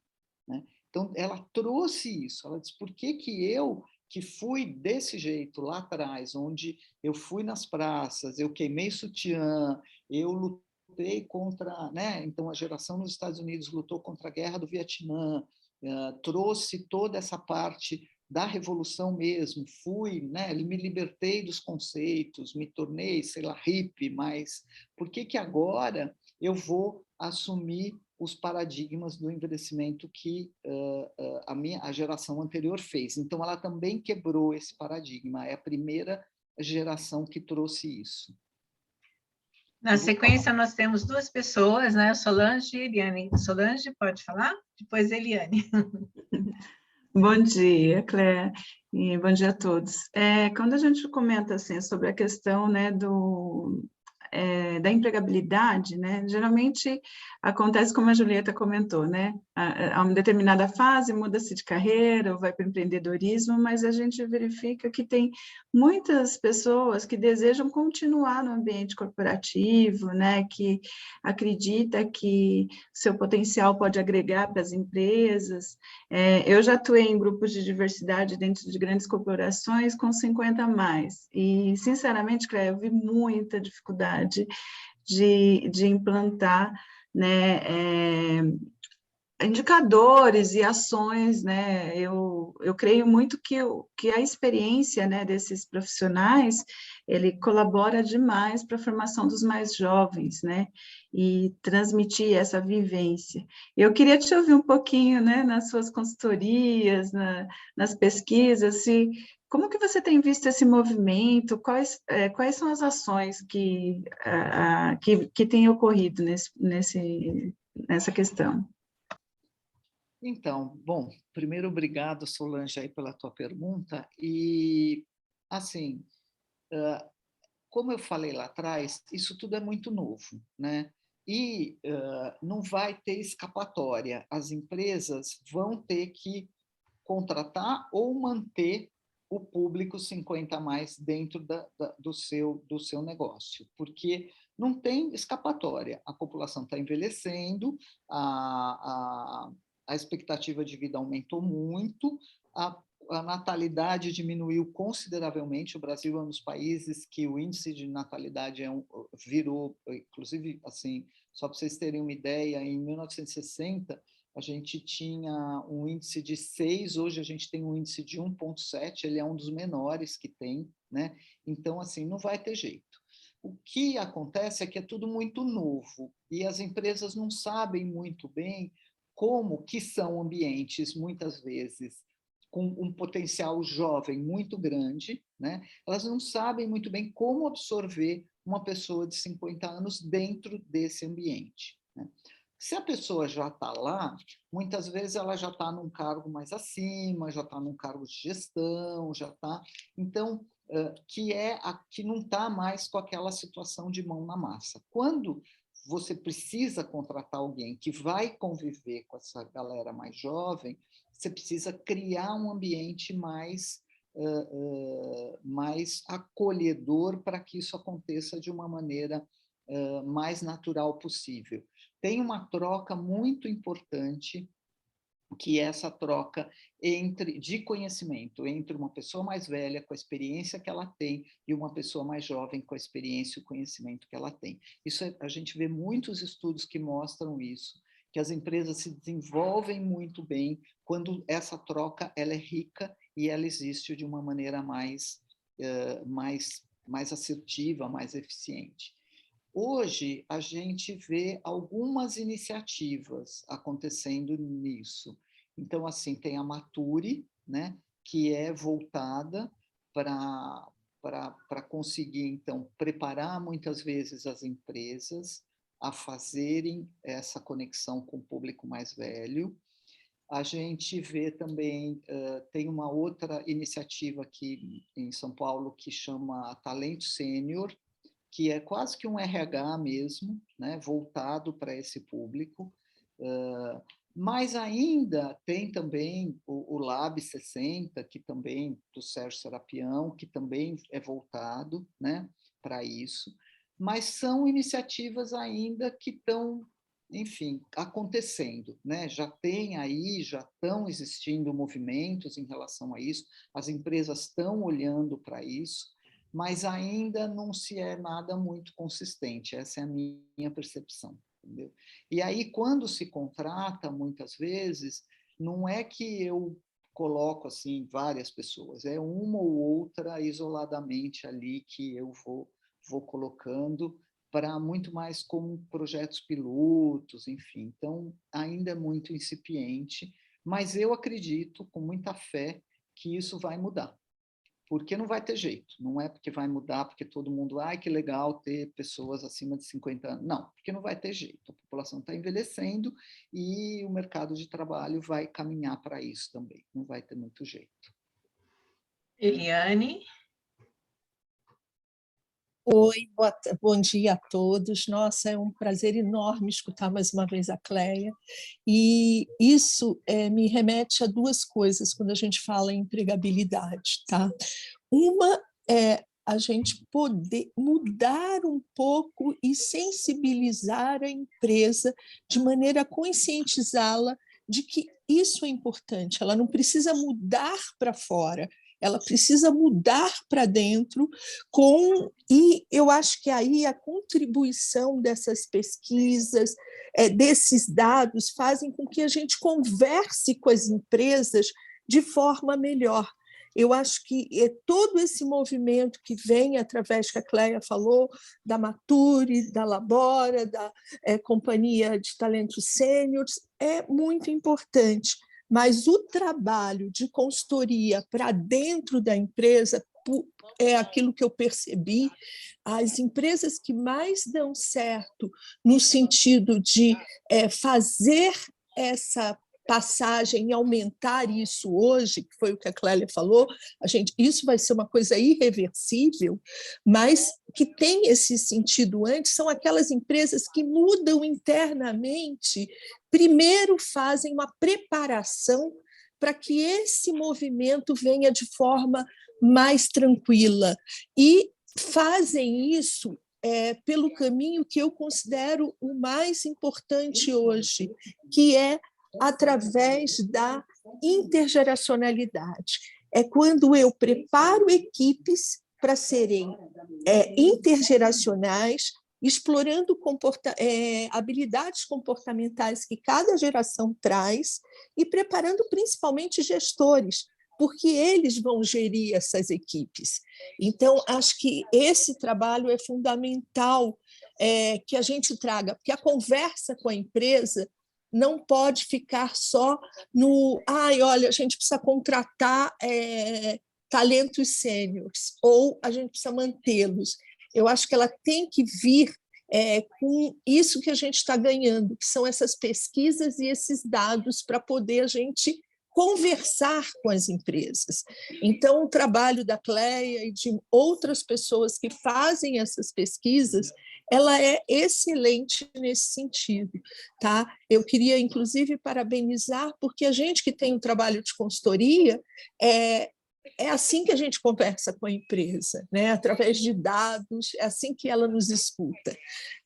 né? Então, ela trouxe isso, ela disse, por que eu, que fui desse jeito lá atrás, onde eu fui nas praças, eu queimei sutiã, eu lutei contra, né? Então, a geração nos Estados Unidos lutou contra a guerra do Vietnã, trouxe toda essa parte da revolução mesmo, fui, né? Me libertei dos conceitos, me tornei, sei lá, hippie, mas por que agora eu vou assumir os paradigmas do envelhecimento que a geração anterior fez? Então, ela também quebrou esse paradigma, é a primeira geração que trouxe isso. Na sequência, nós temos duas pessoas, né? Solange e Eliane. Solange, pode falar? Depois Eliane. Bom dia, Cléia, e bom dia a todos. Quando a gente comenta assim, sobre a questão, né, da empregabilidade, né, geralmente acontece como a Julieta comentou, né, a uma determinada fase muda-se de carreira ou vai para o empreendedorismo, mas a gente verifica que tem muitas pessoas que desejam continuar no ambiente corporativo, né, que acredita que seu potencial pode agregar para as empresas. Eu já atuei em grupos de diversidade dentro de grandes corporações com 50+, e, sinceramente, Cléia, eu vi muita dificuldade de implantar, né, indicadores e ações, né? Eu creio muito que a experiência, né, desses profissionais, ele colabora demais para a formação dos mais jovens, né, e transmitir essa vivência. Eu queria te ouvir um pouquinho, né, nas suas consultorias, nas pesquisas, como que você tem visto esse movimento, quais são as ações que têm ocorrido nessa questão? Então, bom, primeiro, obrigado, Solange, aí pela tua pergunta. E, assim, como eu falei lá atrás, isso tudo é muito novo, né? E não vai ter escapatória. As empresas vão ter que contratar ou manter o público 50+ dentro do seu negócio, porque não tem escapatória. A população está envelhecendo, a expectativa de vida aumentou muito, a natalidade diminuiu consideravelmente. O Brasil é um dos países que o índice de natalidade virou, inclusive, assim, só para vocês terem uma ideia, em 1960, a gente tinha um índice de 6, hoje a gente tem um índice de 1,7, ele é um dos menores que tem, né? Então, assim, não vai ter jeito. o que acontece é que é tudo muito novo e as empresas não sabem muito bem como que são ambientes, muitas vezes, com um potencial jovem muito grande, né? Elas não sabem muito bem como absorver uma pessoa de 50 anos dentro desse ambiente, né? Se a pessoa já está lá, muitas vezes ela já está num cargo mais acima, já está num cargo de gestão, já está... Então, que não está mais com aquela situação de mão na massa. Quando você precisa contratar alguém que vai conviver com essa galera mais jovem, você precisa criar um ambiente mais acolhedor para que isso aconteça de uma maneira mais natural possível. Tem uma troca muito importante, que é essa troca de conhecimento entre uma pessoa mais velha, com a experiência que ela tem, e uma pessoa mais jovem, com a experiência e o conhecimento que ela tem. A gente vê muitos estudos que mostram isso, que as empresas se desenvolvem muito bem quando essa troca ela é rica e ela existe de uma maneira mais assertiva, mais eficiente. Hoje, a gente vê algumas iniciativas acontecendo nisso. Então, assim, tem a Maturi, né, que é voltada para conseguir, então, preparar muitas vezes as empresas a fazerem essa conexão com o público mais velho. A gente vê também, tem uma outra iniciativa aqui em São Paulo que chama Talento Sênior, que é quase que um RH mesmo, né, voltado para esse público, mas ainda tem também o Lab 60, que também, do Sérgio Serapião, que também é voltado, né, para isso, mas são iniciativas ainda que estão, enfim, acontecendo, né? Já estão existindo movimentos em relação a isso, as empresas estão olhando para isso, mas ainda não se é nada muito consistente, essa é a minha percepção, entendeu? E aí, quando se contrata, muitas vezes, não é que eu coloco, assim, várias pessoas, é uma ou outra isoladamente ali que eu vou colocando para muito mais como projetos pilotos, enfim. Então, ainda é muito incipiente, mas eu acredito, com muita fé, que isso vai mudar. Porque não vai ter jeito, não é porque vai mudar, porque todo mundo, ai, que legal ter pessoas acima de 50 anos. Não, porque não vai ter jeito, a população está envelhecendo e o mercado de trabalho vai caminhar para isso também, não vai ter muito jeito. Eliane? Oi, bom dia a todos. Nossa, é um prazer enorme escutar mais uma vez a Cleia. E isso me remete a duas coisas quando a gente fala em empregabilidade, tá? Uma é a gente poder mudar um pouco e sensibilizar a empresa de maneira a conscientizá-la de que isso é importante. Ela não precisa mudar para fora, ela precisa mudar para dentro, e eu acho que aí a contribuição dessas pesquisas, desses dados, fazem com que a gente converse com as empresas de forma melhor. Eu acho que todo esse movimento que vem através, que a Cleia falou, da Maturi, da Labora, da Companhia de Talentos Sêniores, é muito importante. Mas o trabalho de consultoria para dentro da empresa é aquilo que eu percebi. As empresas que mais dão certo no sentido de fazer essa passagem e aumentar isso hoje, que foi o que a Clélia falou, isso vai ser uma coisa irreversível, mas que tem esse sentido antes, são aquelas empresas que mudam internamente, primeiro fazem uma preparação para que esse movimento venha de forma mais tranquila, e fazem isso pelo caminho que eu considero o mais importante hoje, que é através da intergeracionalidade. É quando eu preparo equipes para serem intergeracionais, explorando habilidades comportamentais que cada geração traz e preparando principalmente gestores porque eles vão gerir essas equipes. Então, acho que esse trabalho é fundamental que a gente traga, porque a conversa com a empresa não pode ficar só no olha, a gente precisa contratar talentos sêniores, ou a gente precisa mantê-los. Eu acho que ela tem que vir com isso que a gente está ganhando, que são essas pesquisas e esses dados para poder a gente conversar com as empresas. Então, o trabalho da Cleia e de outras pessoas que fazem essas pesquisas, ela é excelente nesse sentido, tá? Eu queria, inclusive, parabenizar, porque a gente que tem um trabalho de consultoria, é assim que a gente conversa com a empresa, né? Através de dados, é assim que ela nos escuta,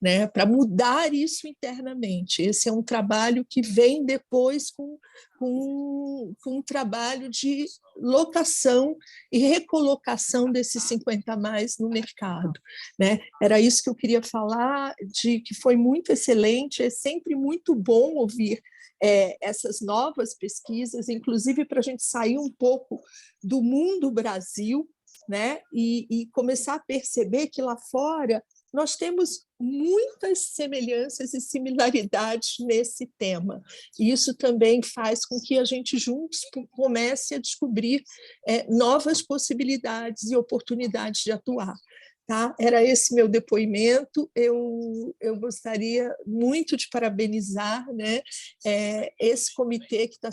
né? Para mudar isso internamente. Esse é um trabalho que vem depois com um trabalho de locação e recolocação desses 50 a mais no mercado, né? Era isso que eu queria falar, de que foi muito excelente, é sempre muito bom ouvir essas novas pesquisas, inclusive para a gente sair um pouco do mundo Brasil, né? E começar a perceber que lá fora nós temos muitas semelhanças e similaridades nesse tema. E isso também faz com que a gente juntos comece a descobrir novas possibilidades e oportunidades de atuar. Tá? Era esse meu depoimento. Eu gostaria muito de parabenizar, né, esse comitê que está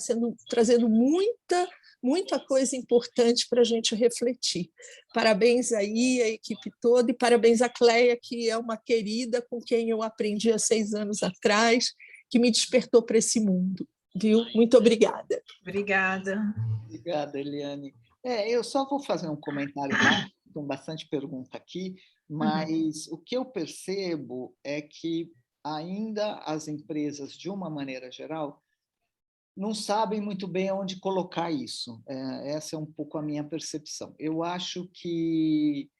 trazendo muita coisa importante para a gente refletir. Parabéns aí à equipe toda e parabéns à Cleia, que é uma querida com quem eu aprendi há 6 anos atrás, que me despertou para esse mundo. Viu? Muito obrigada. Obrigada. Obrigada, Eliane. Eu só vou fazer um comentário rápido, com bastante pergunta aqui, mas o que eu percebo é que ainda as empresas, de uma maneira geral, não sabem muito bem onde colocar isso. Essa é um pouco a minha percepção. Eu acho que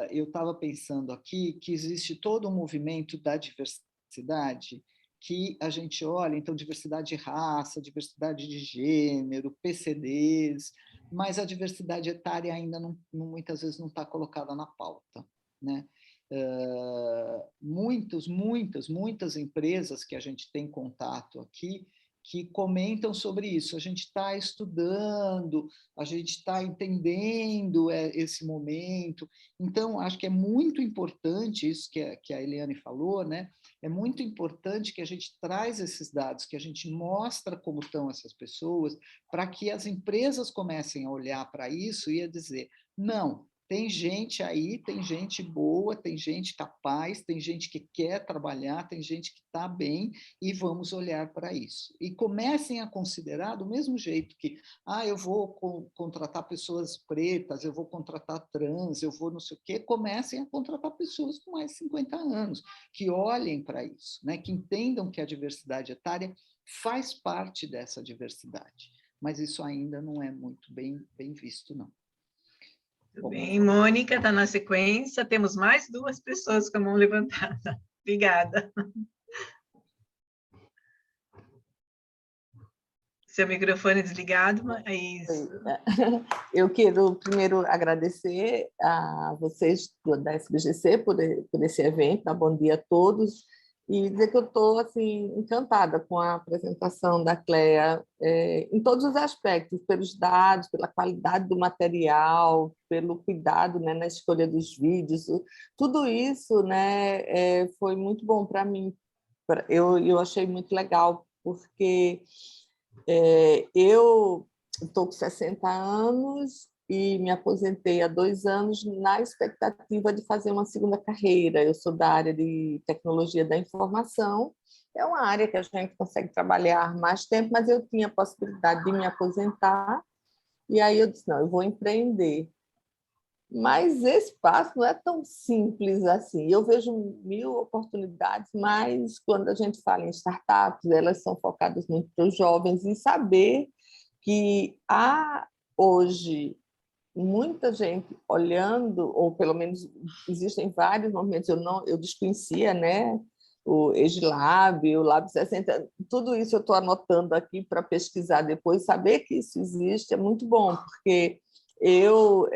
eu estava pensando aqui que existe todo um movimento da diversidade que a gente olha, então, diversidade de raça, diversidade de gênero, PCDs, mas a diversidade etária ainda muitas vezes não está colocada na pauta, né? Muitas empresas que a gente tem contato aqui que comentam sobre isso. A gente está estudando, a gente está entendendo esse momento. Então, acho que é muito importante isso que a Eliane falou, né? É muito importante que a gente traz esses dados, que a gente mostra como estão essas pessoas, para que as empresas comecem a olhar para isso e a dizer, não, tem gente aí, tem gente boa, tem gente capaz, tem gente que quer trabalhar, tem gente que está bem, e vamos olhar para isso. E comecem a considerar do mesmo jeito que, eu vou contratar pessoas pretas, eu vou contratar trans, eu vou não sei o quê, comecem a contratar pessoas com mais de 50 anos, que olhem para isso, né? Que entendam que a diversidade etária faz parte dessa diversidade, mas isso ainda não é muito bem visto, não. Tudo bem, Mônica, está na sequência. Temos mais 2 pessoas com a mão levantada. Obrigada. Seu microfone desligado, mas... Eu quero primeiro agradecer a vocês da SBGC por esse evento. Bom dia a todos. E dizer que eu estou assim, encantada com a apresentação da Cleia, em todos os aspectos, pelos dados, pela qualidade do material, pelo cuidado, né, na escolha dos vídeos. Tudo isso, né, foi muito bom para mim. Eu achei muito legal, porque eu estou com 60 anos e me aposentei há 2 anos na expectativa de fazer uma segunda carreira. Eu sou da área de tecnologia da informação, é uma área que a gente consegue trabalhar mais tempo, mas eu tinha a possibilidade de me aposentar, e aí eu disse, não, eu vou empreender. Mas esse passo não é tão simples assim. Eu vejo 1000 oportunidades, mas quando a gente fala em startups, elas são focadas muito para os jovens, e saber que há hoje muita gente olhando, ou pelo menos existem vários movimentos, eu desconhecia, né, o EgiLab, o Lab 60, tudo isso eu estou anotando aqui para pesquisar depois, saber que isso existe é muito bom, porque eu,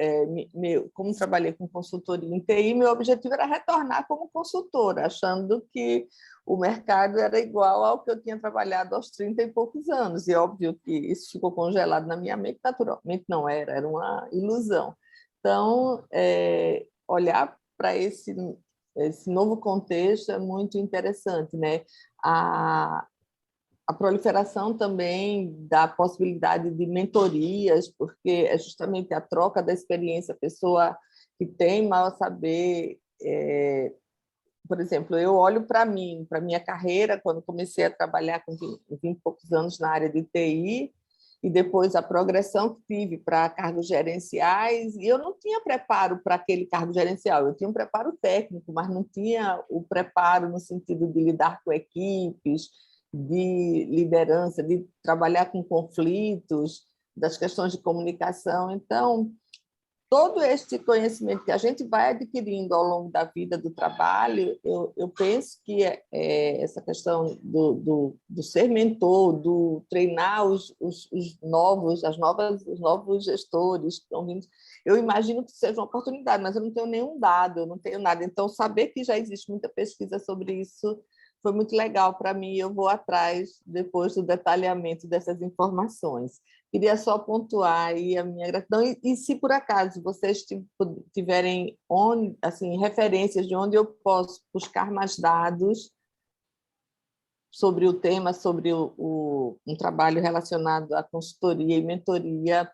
como trabalhei com consultoria em TI, meu objetivo era retornar como consultora, achando que o mercado era igual ao que eu tinha trabalhado aos 30 e poucos anos, e óbvio que isso ficou congelado na minha mente, naturalmente não era uma ilusão. Então, olhar para esse novo contexto é muito interessante, né? A proliferação também da possibilidade de mentorias, porque é justamente a troca da experiência, a pessoa que tem mal saber. Por exemplo, eu olho para mim, para minha carreira, quando comecei a trabalhar com 20 e poucos anos na área de TI, e depois a progressão que tive para cargos gerenciais, e eu não tinha preparo para aquele cargo gerencial, eu tinha um preparo técnico, mas não tinha o preparo no sentido de lidar com equipes, de liderança, de trabalhar com conflitos, das questões de comunicação. Então, todo este conhecimento que a gente vai adquirindo ao longo da vida do trabalho, eu penso que essa questão do ser mentor, do treinar os novos gestores que estão vindo, eu imagino que seja uma oportunidade, mas eu não tenho nenhum dado, eu não tenho nada. Então, saber que já existe muita pesquisa sobre isso foi muito legal para mim, eu vou atrás depois do detalhamento dessas informações. Queria só pontuar aí a minha gratidão, e se por acaso vocês tiverem assim, referências de onde eu posso buscar mais dados sobre o tema, sobre um trabalho relacionado à consultoria e mentoria,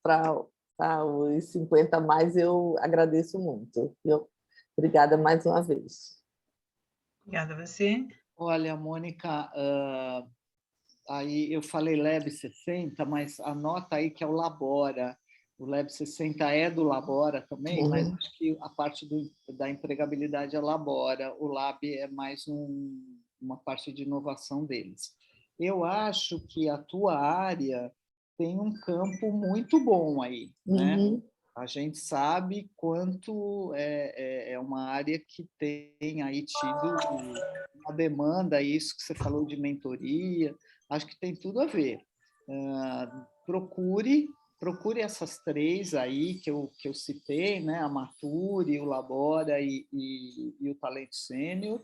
para os 50 mais, eu agradeço muito. Obrigada mais uma vez. Obrigada a você. Olha, Mônica, aí eu falei Lab 60, mas anota aí que é o Labora. O Lab 60 é do Labora também, mas acho que a parte da empregabilidade é Labora. O Lab é mais uma parte de inovação deles. Eu acho que a tua área tem um campo muito bom aí, né? A gente sabe quanto é uma área que tem aí tido uma demanda, isso que você falou de mentoria, acho que tem tudo a ver. Procure essas três aí que eu citei, né? A Mature, o Labora e o Talento Sênior,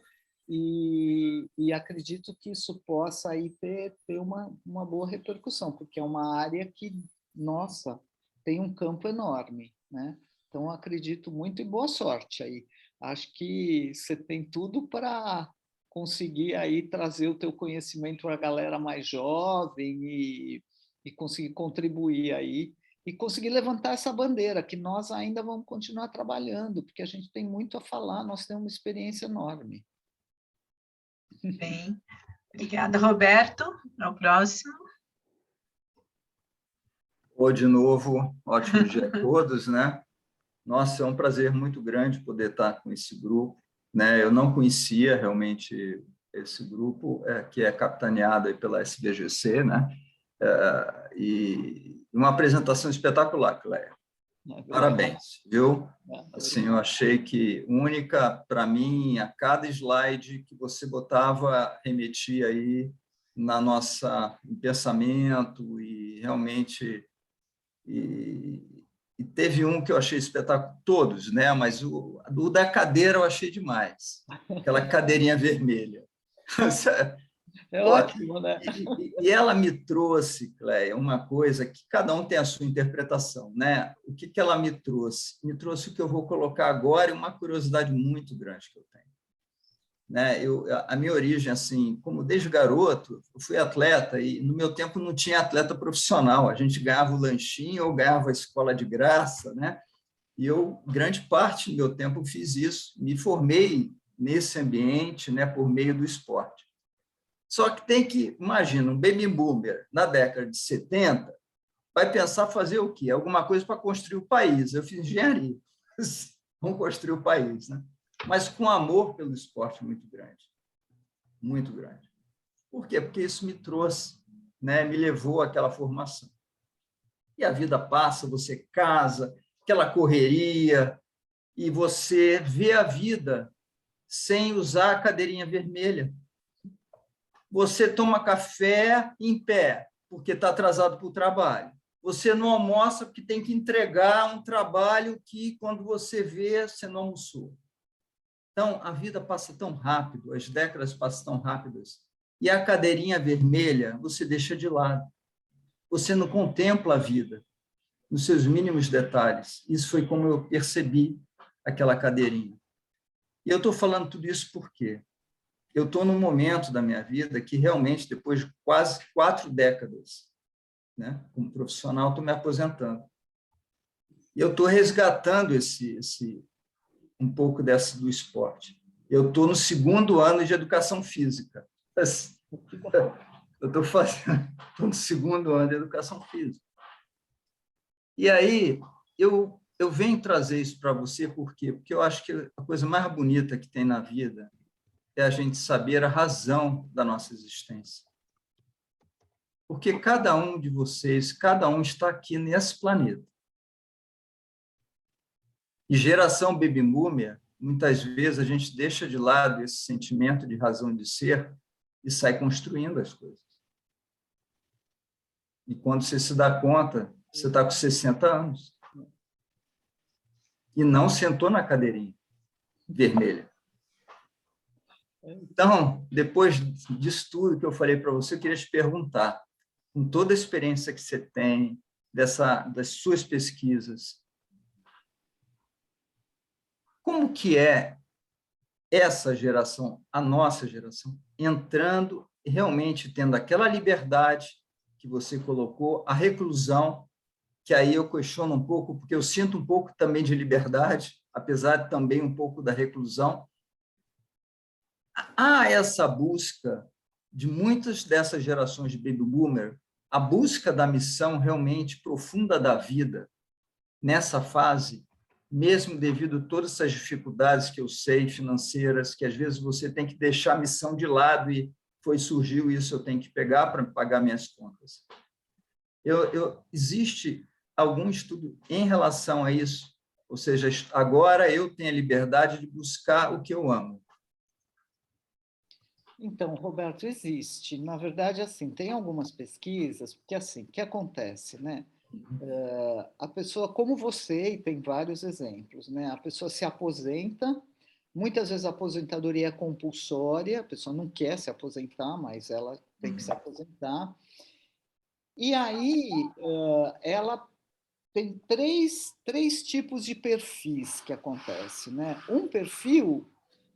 e acredito que isso possa aí ter uma boa repercussão, porque é uma área que, nossa, tem um campo enorme, né? Então, acredito muito e boa sorte aí. Acho que você tem tudo para conseguir aí trazer o teu conhecimento para a galera mais jovem e conseguir contribuir aí e conseguir levantar essa bandeira, que nós ainda vamos continuar trabalhando, porque a gente tem muito a falar, nós temos uma experiência enorme. Bem, obrigada, Roberto. Ao próximo. Oi, de novo, ótimo dia a todos, né? Nossa, é um prazer muito grande poder estar com esse grupo, né? Eu não conhecia realmente esse grupo, que é capitaneado aí pela SBGC, né? E uma apresentação espetacular, Cléia. Parabéns, viu? Assim, eu achei que única, para mim, a cada slide que você botava, remetia aí na nossa pensamento e realmente... E teve um que eu achei espetáculo, todos, né? Mas o da cadeira eu achei demais, aquela cadeirinha vermelha. É ótimo, né? E ela me trouxe, Cléia, uma coisa que cada um tem a sua interpretação, né? O que ela me trouxe? Me trouxe o que eu vou colocar agora e uma curiosidade muito grande que eu tenho. Né? A minha origem, assim, como desde garoto, eu fui atleta e no meu tempo não tinha atleta profissional, a gente ganhava o lanchinho ou ganhava a escola de graça, né? E eu, grande parte do meu tempo, fiz isso, me formei nesse ambiente, né, por meio do esporte. Só que tem que, imagina, um baby boomer na década de 70 vai pensar fazer o quê? Alguma coisa para construir o país. Eu fiz engenharia, vamos construir o país, né? Mas com amor pelo esporte muito grande, muito grande. Por quê? Porque isso me trouxe, né, me levou àquela formação. E a vida passa, você casa, aquela correria, e você vê a vida sem usar a cadeirinha vermelha. Você toma café em pé, porque está atrasado para o trabalho. Você não almoça porque tem que entregar um trabalho que, quando você vê, você não almoçou. Então, a vida passa tão rápido, as décadas passam tão rápidas, e a cadeirinha vermelha você deixa de lado. Você não contempla a vida nos seus mínimos detalhes. Isso foi como eu percebi aquela cadeirinha. E eu estou falando tudo isso por quê? Eu estou num momento da minha vida que realmente, depois de quase 4 décadas, né, como profissional, estou me aposentando. E eu estou resgatando um pouco do esporte. Eu estou no 2º ano de educação física. Eu estou no 2º ano de educação física. E aí, eu venho trazer isso para você, por quê? Porque eu acho que a coisa mais bonita que tem na vida é a gente saber a razão da nossa existência. Porque cada um de vocês, cada um está aqui nesse planeta. E geração baby boomer, muitas vezes a gente deixa de lado esse sentimento de razão de ser e sai construindo as coisas. E quando você se dá conta, você está com 60 anos. E não sentou na cadeirinha vermelha. Então, depois disso tudo que eu falei para você, eu queria te perguntar, com toda a experiência que você tem, das suas pesquisas, como que é essa geração, a nossa geração, entrando, realmente tendo aquela liberdade que você colocou, a reclusão, que aí eu questiono um pouco, porque eu sinto um pouco também de liberdade, apesar de também um pouco da reclusão. Há essa busca de muitas dessas gerações de baby boomer, a busca da missão realmente profunda da vida, nessa fase, mesmo devido a todas essas dificuldades que eu sei, financeiras, que às vezes você tem que deixar a missão de lado e surgiu isso, eu tenho que pegar para pagar minhas contas. Existe algum estudo em relação a isso? Ou seja, agora eu tenho a liberdade de buscar o que eu amo. Então, Roberto, existe. Na verdade, assim, tem algumas pesquisas, porque assim, o que acontece, né? A pessoa, como você, e tem vários exemplos, né? A pessoa se aposenta, muitas vezes a aposentadoria é compulsória, a pessoa não quer se aposentar, mas ela tem que se aposentar. E aí, ela tem três tipos de perfis que acontecem, né? Um perfil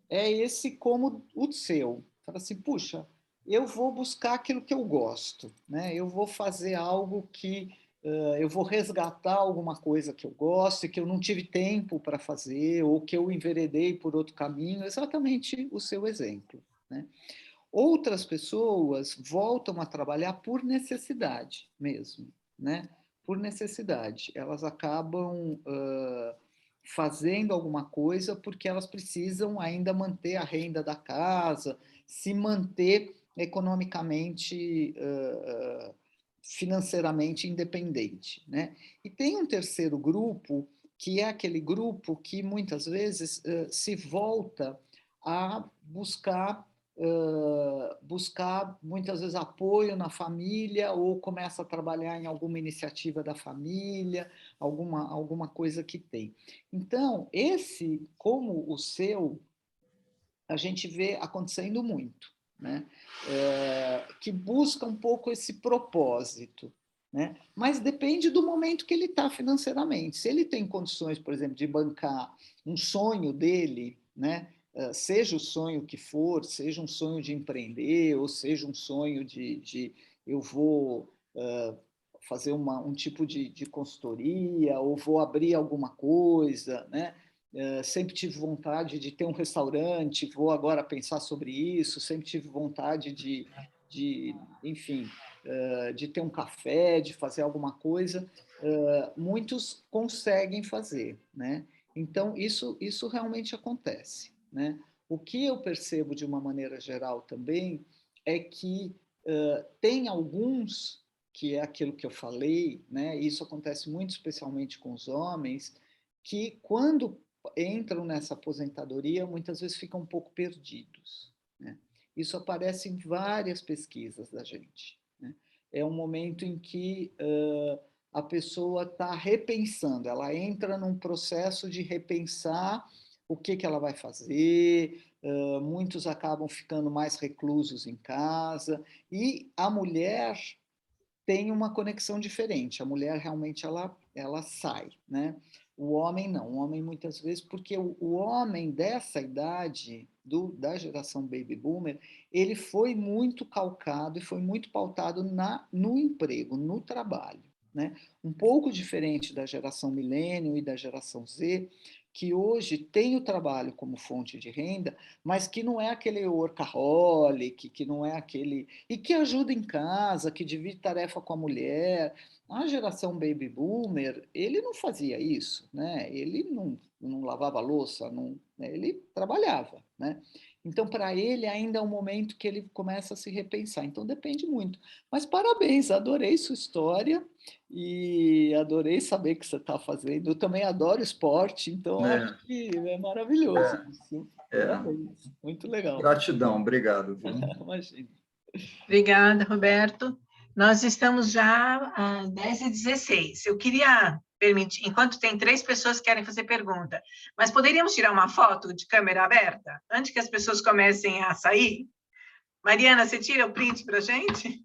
é esse como o seu. Fala assim, puxa, eu vou buscar aquilo que eu gosto, né? Eu vou fazer algo que... eu vou resgatar alguma coisa que eu gosto e que eu não tive tempo para fazer, ou que eu enveredei por outro caminho, exatamente o seu exemplo, né? Outras pessoas voltam a trabalhar por necessidade mesmo, né? Por necessidade. Elas acabam fazendo alguma coisa porque elas precisam ainda manter a renda da casa, se manter economicamente, financeiramente independente, né? E tem um terceiro grupo, que é aquele grupo que muitas vezes se volta a buscar muitas vezes apoio na família, ou começa a trabalhar em alguma iniciativa da família, alguma coisa que tem. Então, esse, como o seu, a gente vê acontecendo muito, né? Que busca um pouco esse propósito, né? Mas depende do momento que ele está financeiramente. Se ele tem condições, por exemplo, de bancar um sonho dele, né? Seja o sonho que for, seja um sonho de empreender, ou seja um sonho de eu vou fazer um tipo de consultoria, ou vou abrir alguma coisa, né? Sempre tive vontade de ter um restaurante, vou agora pensar sobre isso, sempre tive vontade enfim, de ter um café, de fazer alguma coisa, muitos conseguem fazer, né? Então, isso realmente acontece, né? O que eu percebo de uma maneira geral também é que tem alguns, que é aquilo que eu falei, né? Isso acontece muito especialmente com os homens, que quando entram nessa aposentadoria, muitas vezes ficam um pouco perdidos, né? Isso aparece em várias pesquisas da gente, né? É um momento em que a pessoa está repensando, ela entra num processo de repensar o que ela vai fazer, muitos acabam ficando mais reclusos em casa, e a mulher tem uma conexão diferente, a mulher realmente ela sai, né? O homem não, o homem muitas vezes, porque o homem dessa idade, da geração baby boomer, ele foi muito calcado e foi muito pautado no emprego, no trabalho, né? Um pouco diferente da geração millennial e da geração Z, que hoje tem o trabalho como fonte de renda, mas que não é aquele workaholic, que não é aquele... E que ajuda em casa, que divide tarefa com a mulher. A geração baby boomer, ele não fazia isso, né? Ele não lavava louça, ele trabalhava, né? Então, para ele, ainda é um momento que ele começa a se repensar. Então, depende muito. Mas parabéns, adorei sua história e adorei saber que você está fazendo. Eu também adoro esporte, então acho que é maravilhoso isso. Parabéns, muito legal. Gratidão, obrigado. Imagina. Obrigada, Roberto. Nós estamos já às 10h16. Eu queria permitir, enquanto tem 3 pessoas que querem fazer pergunta, mas poderíamos tirar uma foto de câmera aberta, antes que as pessoas comecem a sair? Mariana, você tira o print para a gente?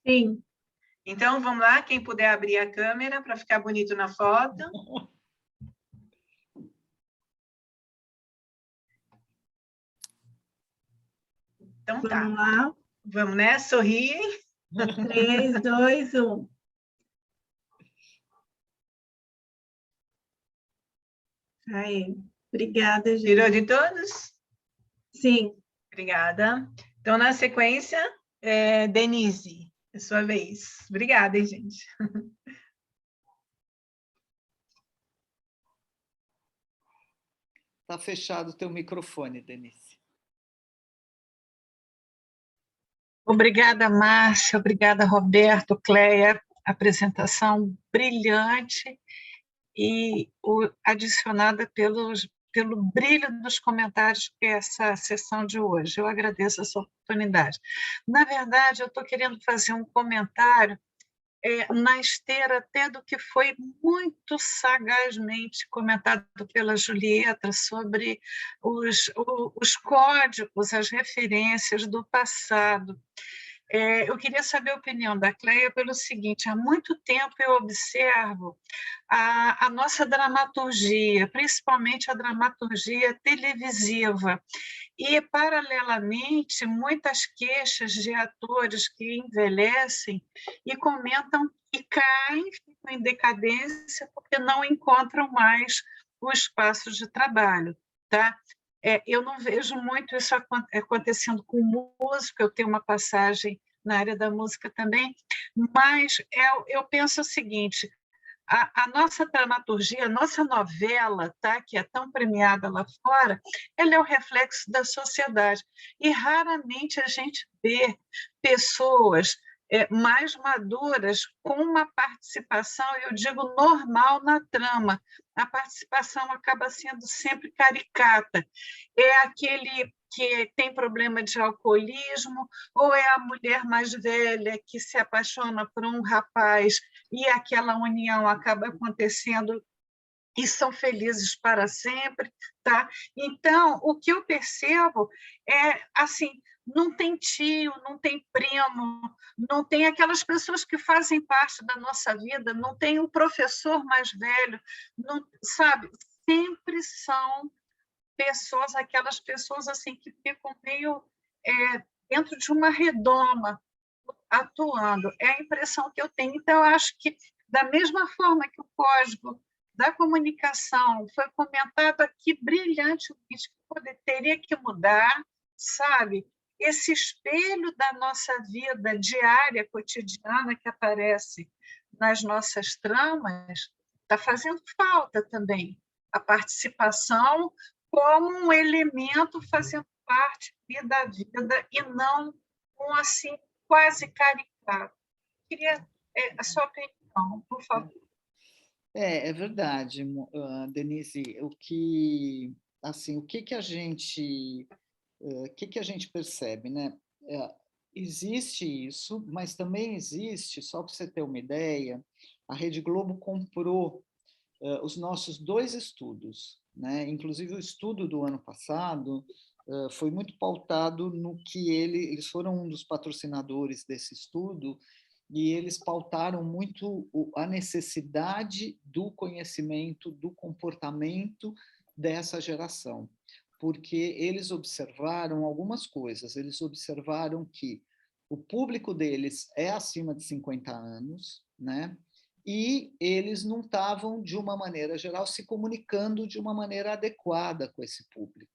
Sim. Então, vamos lá, quem puder abrir a câmera para ficar bonito na foto. Então tá. Vamos lá. Vamos, né? Sorriem. 3, 2, 1. Aí, obrigada, gente. Tirou de todos? Sim. Obrigada. Então, na sequência, Denise, é sua vez. Obrigada, hein, gente. Está fechado o teu microfone, Denise. Obrigada, Márcia. Obrigada, Roberto, Cleia. Apresentação brilhante e adicionada pelo brilho dos comentários que é essa sessão de hoje. Eu agradeço essa oportunidade. Na verdade, eu estou querendo fazer um comentário na esteira até do que foi muito sagazmente comentado pela Julieta sobre os códigos, as referências do passado. Eu queria saber a opinião da Cleia pelo seguinte: há muito tempo eu observo a nossa dramaturgia, principalmente a dramaturgia televisiva, e, paralelamente, muitas queixas de atores que envelhecem e comentam que caem, ficam em decadência, porque não encontram mais o espaço de trabalho, tá? Eu não vejo muito isso acontecendo com música, eu tenho uma passagem na área da música também, mas eu penso o seguinte: a nossa dramaturgia, a nossa novela, tá, que é tão premiada lá fora, ela é o reflexo da sociedade, e raramente a gente vê pessoas mais maduras com uma participação, eu digo, normal na trama. A participação acaba sendo sempre caricata. É aquele que tem problema de alcoolismo, ou é a mulher mais velha que se apaixona por um rapaz e aquela união acaba acontecendo e são felizes para sempre, tá? Então, o que eu percebo é, assim, não tem tio, não tem primo, não tem aquelas pessoas que fazem parte da nossa vida, não tem um professor mais velho, não, sabe? Sempre são pessoas, aquelas pessoas assim que ficam meio dentro de uma redoma, atuando. É a impressão que eu tenho. Então, eu acho que, da mesma forma que o código da comunicação foi comentado aqui brilhantemente, que teria que mudar, sabe? Esse espelho da nossa vida diária, cotidiana, que aparece nas nossas tramas, está fazendo falta também. A participação como um elemento fazendo parte da vida e não um assim quase caricato. Queria a sua opinião, por favor. É verdade, Denise. O que a gente percebe, né? Existe isso, mas também existe, só para você ter uma ideia, a Rede Globo comprou os nossos 2 estudos, né? Inclusive o estudo do ano passado foi muito pautado no que eles foram um dos patrocinadores desse estudo, e eles pautaram muito a necessidade do conhecimento, do comportamento dessa geração, porque eles observaram algumas coisas. Eles observaram que o público deles é acima de 50 anos, né? E eles não estavam, de uma maneira geral, se comunicando de uma maneira adequada com esse público.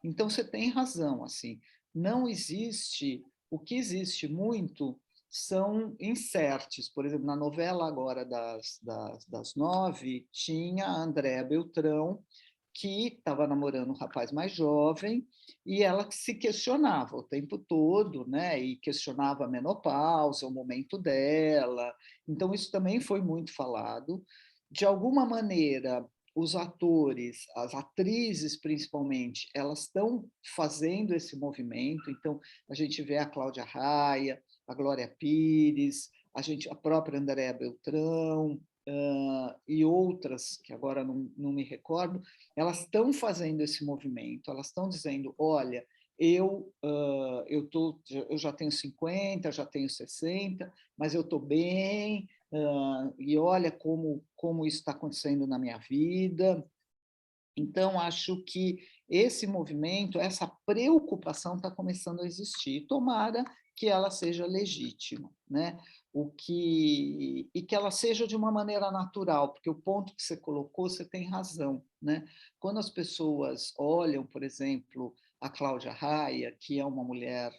Então, você tem razão, assim, não existe, o que existe muito são inserts. Por exemplo, na novela agora das 9, tinha a Andréa Beltrão, que estava namorando um rapaz mais jovem, e ela se questionava o tempo todo, né? E questionava a menopausa, o momento dela. Então, isso também foi muito falado. De alguma maneira, os atores, as atrizes principalmente, elas estão fazendo esse movimento. Então, a gente vê a Cláudia Raia, a Glória Pires, a própria Andréa Beltrão, e outras, que agora não me recordo, elas estão fazendo esse movimento, elas estão dizendo, olha, eu já tenho 50, já tenho 60, mas eu estou bem, e olha como isso está acontecendo na minha vida. Então, acho que esse movimento, essa preocupação está começando a existir. Tomara que ela seja legítima, né? E que ela seja de uma maneira natural, porque o ponto que você colocou, você tem razão, né? Quando as pessoas olham, por exemplo, a Cláudia Raia, que é uma mulher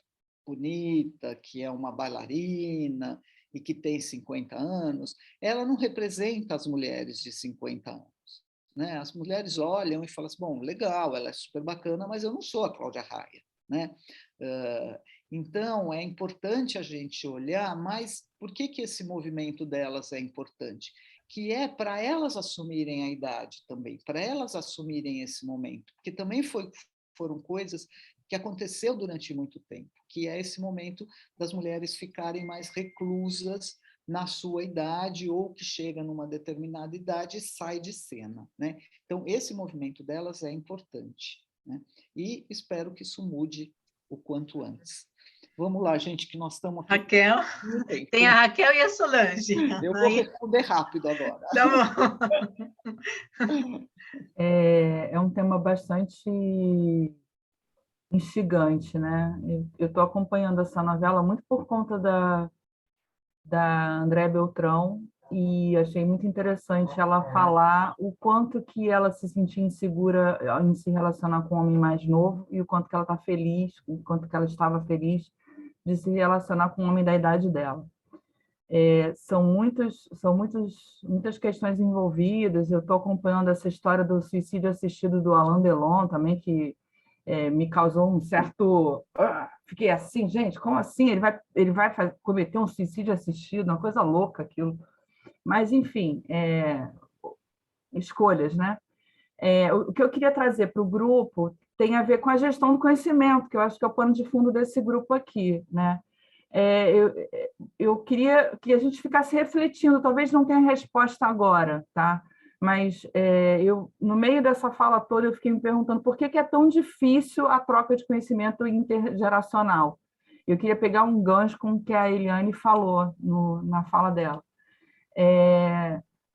bonita, que é uma bailarina e que tem 50 anos, ela não representa as mulheres de 50 anos. Né? As mulheres olham e falam assim, bom, legal, ela é super bacana, mas eu não sou a Cláudia Raia. Né? Então, é importante a gente olhar, mas por que esse movimento delas é importante? Que é para elas assumirem a idade também, para elas assumirem esse momento, porque também foram coisas que aconteceu durante muito tempo, que é esse momento das mulheres ficarem mais reclusas na sua idade, ou que chega numa determinada idade e sai de cena. Né? Então, esse movimento delas é importante. Né? E espero que isso mude o quanto antes. Vamos lá, gente, que nós estamos aqui. Raquel, tem a Raquel e a Solange. Eu vou responder rápido agora. Tá bom. É um tema bastante instigante, né? Eu estou acompanhando essa novela muito por conta da Andréa Beltrão, e achei muito interessante ela falar o quanto que ela se sentia insegura em se relacionar com um homem mais novo, e o quanto que ela está feliz, o quanto que ela estava feliz de se relacionar com um homem da idade dela. São muitas questões envolvidas. Eu estou acompanhando essa história do suicídio assistido do Alain Delon também, que me causou um certo... Fiquei assim, gente, como assim? Ele vai cometer um suicídio assistido, uma coisa louca aquilo. Mas, enfim, escolhas, né? O que eu queria trazer para o grupo tem a ver com a gestão do conhecimento, que eu acho que é o pano de fundo desse grupo aqui, né? Eu queria que a gente ficasse refletindo, talvez não tenha resposta agora, tá? Mas no meio dessa fala toda, eu fiquei me perguntando por que é tão difícil a troca de conhecimento intergeracional. Eu queria pegar um gancho com o que a Eliane falou na fala dela.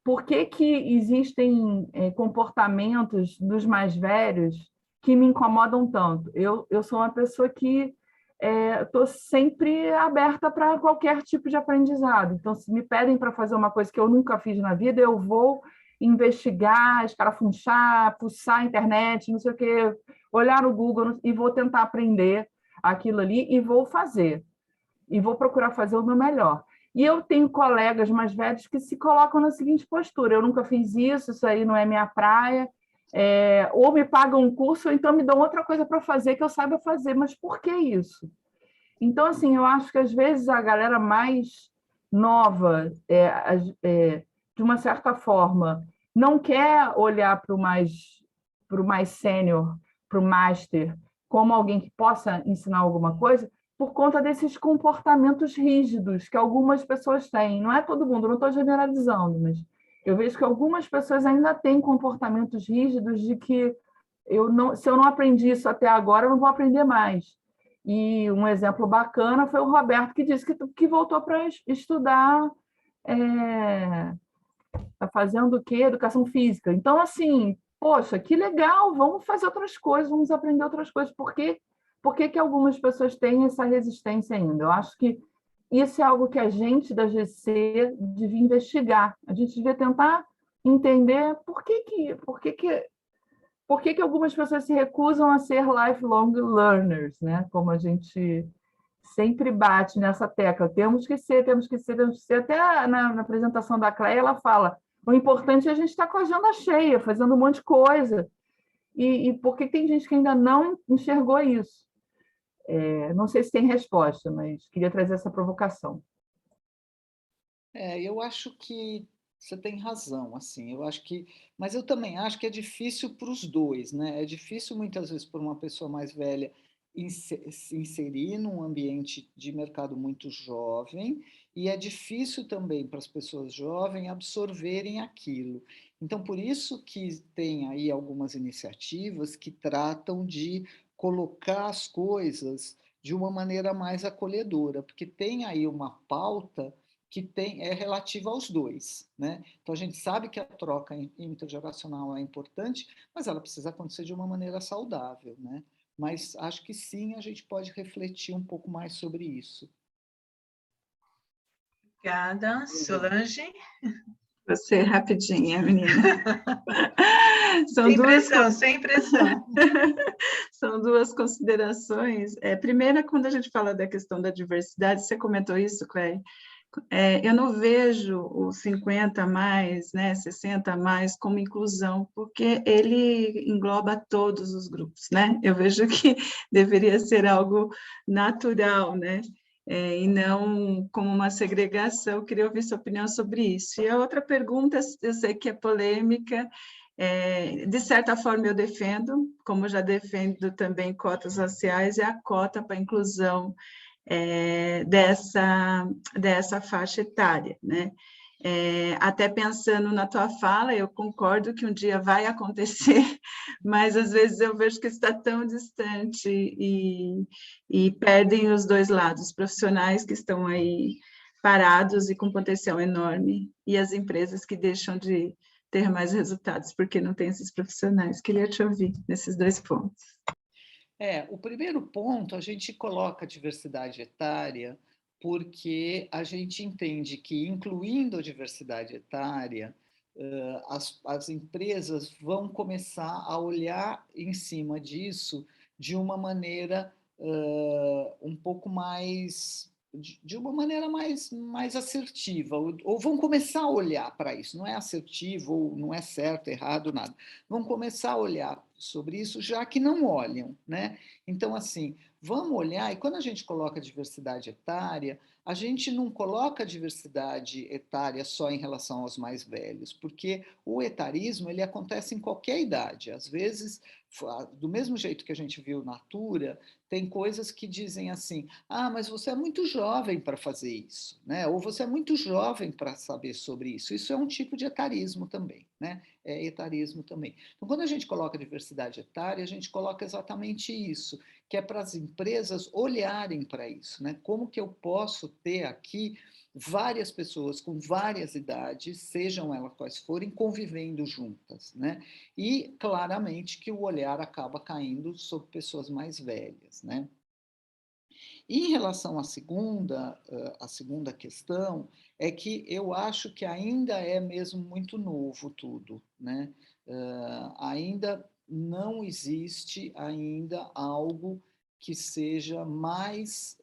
Por que existem comportamentos dos mais velhos que me incomodam tanto? Eu sou uma pessoa que estou sempre aberta para qualquer tipo de aprendizado. Então, se me pedem para fazer uma coisa que eu nunca fiz na vida, eu vou investigar, escarafunchar, fuçar a internet, não sei o quê, olhar no Google e vou tentar aprender aquilo ali e vou fazer. E vou procurar fazer o meu melhor. E eu tenho colegas mais velhos que se colocam na seguinte postura: eu nunca fiz isso aí não é minha praia, ou me pagam um curso, ou então me dão outra coisa para fazer que eu saiba fazer. Mas por que isso? Então, assim, eu acho que às vezes a galera mais nova de uma certa forma, não quer olhar para o mais sênior, para o master, como alguém que possa ensinar alguma coisa, por conta desses comportamentos rígidos que algumas pessoas têm. Não é todo mundo, não estou generalizando, mas eu vejo que algumas pessoas ainda têm comportamentos rígidos de que se eu não aprendi isso até agora, eu não vou aprender mais. E um exemplo bacana foi o Roberto, que disse que voltou para estudar, está fazendo o quê? Educação física. Então, assim, poxa, que legal, vamos fazer outras coisas, vamos aprender outras coisas. Por que algumas pessoas têm essa resistência ainda? Eu acho que isso é algo que a gente da GC devia investigar. A gente devia tentar entender por que algumas pessoas se recusam a ser lifelong learners, né? Como a gente sempre bate nessa tecla. Temos que ser. Até na apresentação da Cléia, ela fala, o importante é a gente estar com a agenda cheia, fazendo um monte de coisa. E por que tem gente que ainda não enxergou isso? Não sei se tem resposta, mas queria trazer essa provocação. Eu acho que você tem razão, assim, mas eu também acho que é difícil para os dois, né? É difícil muitas vezes para uma pessoa mais velha se inserir num ambiente de mercado muito jovem, e é difícil também para as pessoas jovens absorverem aquilo. Então, por isso que tem aí algumas iniciativas que tratam de colocar as coisas de uma maneira mais acolhedora, porque tem aí uma pauta que é relativa aos dois, né? Então, a gente sabe que a troca intergeracional é importante, mas ela precisa acontecer de uma maneira saudável, né? Mas acho que sim, a gente pode refletir um pouco mais sobre isso. Obrigada. Solange? Você, rapidinha, menina. Sem pressão. São duas considerações. Primeira, quando a gente fala da questão da diversidade, você comentou isso, Cléia, eu não vejo o 50 mais, né, 60 mais como inclusão, porque ele engloba todos os grupos, né? Eu vejo que deveria ser algo natural, né? E não como uma segregação. Eu queria ouvir sua opinião sobre isso. E a outra pergunta, eu sei que é polêmica, de certa forma eu defendo, como já defendo também cotas raciais, é a cota para a inclusão dessa faixa etária, né? Até pensando na tua fala, eu concordo que um dia vai acontecer, mas às vezes eu vejo que está tão distante e perdem os dois lados, os profissionais que estão aí parados e com potencial enorme, e as empresas que deixam de ter mais resultados, porque não tem esses profissionais. Queria te ouvir nesses dois pontos. O primeiro ponto, a gente coloca a diversidade etária porque a gente entende que, incluindo a diversidade etária, as empresas vão começar a olhar em cima disso de uma maneira um pouco mais... de uma maneira mais assertiva, ou vão começar a olhar para isso, não é assertivo, ou não é certo, errado, nada. Vão começar a olhar sobre isso, já que não olham, né? Então, assim, vamos olhar, e quando a gente coloca diversidade etária, a gente não coloca a diversidade etária só em relação aos mais velhos, porque o etarismo, ele acontece em qualquer idade. Às vezes, do mesmo jeito que a gente viu Natura, tem coisas que dizem assim, mas você é muito jovem para fazer isso, né? Ou você é muito jovem para saber sobre isso. Isso é um tipo de etarismo também, né? É etarismo também. Então, quando a gente coloca diversidade etária, a gente coloca exatamente isso, que é para as empresas olharem para isso, né? Como que eu posso ter aqui várias pessoas com várias idades, sejam elas quais forem, convivendo juntas, né? E, claramente, que o olhar acaba caindo sobre pessoas mais velhas, né? E em relação à segunda questão, é que eu acho que ainda é mesmo muito novo tudo, né? Ainda não existe ainda algo que seja mais...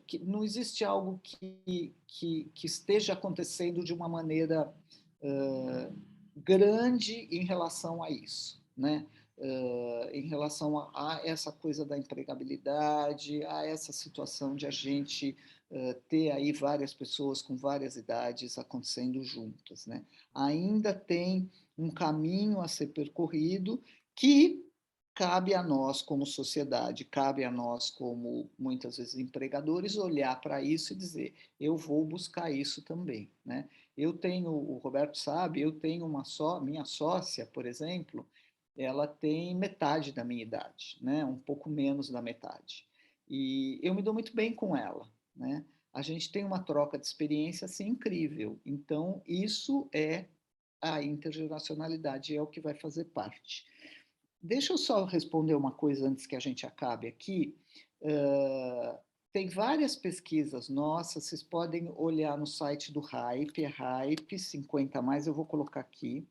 que não existe algo que esteja acontecendo de uma maneira grande em relação a isso, né? Em relação a essa coisa da empregabilidade, a essa situação de a gente ter aí várias pessoas com várias idades acontecendo juntas, né? Ainda tem um caminho a ser percorrido que cabe a nós como sociedade, cabe a nós como, muitas vezes, empregadores, olhar para isso e dizer, eu vou buscar isso também, né? Eu tenho, o Roberto sabe, eu tenho minha sócia, por exemplo, ela tem metade da minha idade, né? Um pouco menos da metade. E eu me dou muito bem com ela, né? A gente tem uma troca de experiência assim incrível. Então, isso é a intergeracionalidade, é o que vai fazer parte. Deixa eu só responder uma coisa antes que a gente acabe aqui. Tem várias pesquisas nossas, vocês podem olhar no site do Hype, é Hype 50+, eu vou colocar aqui,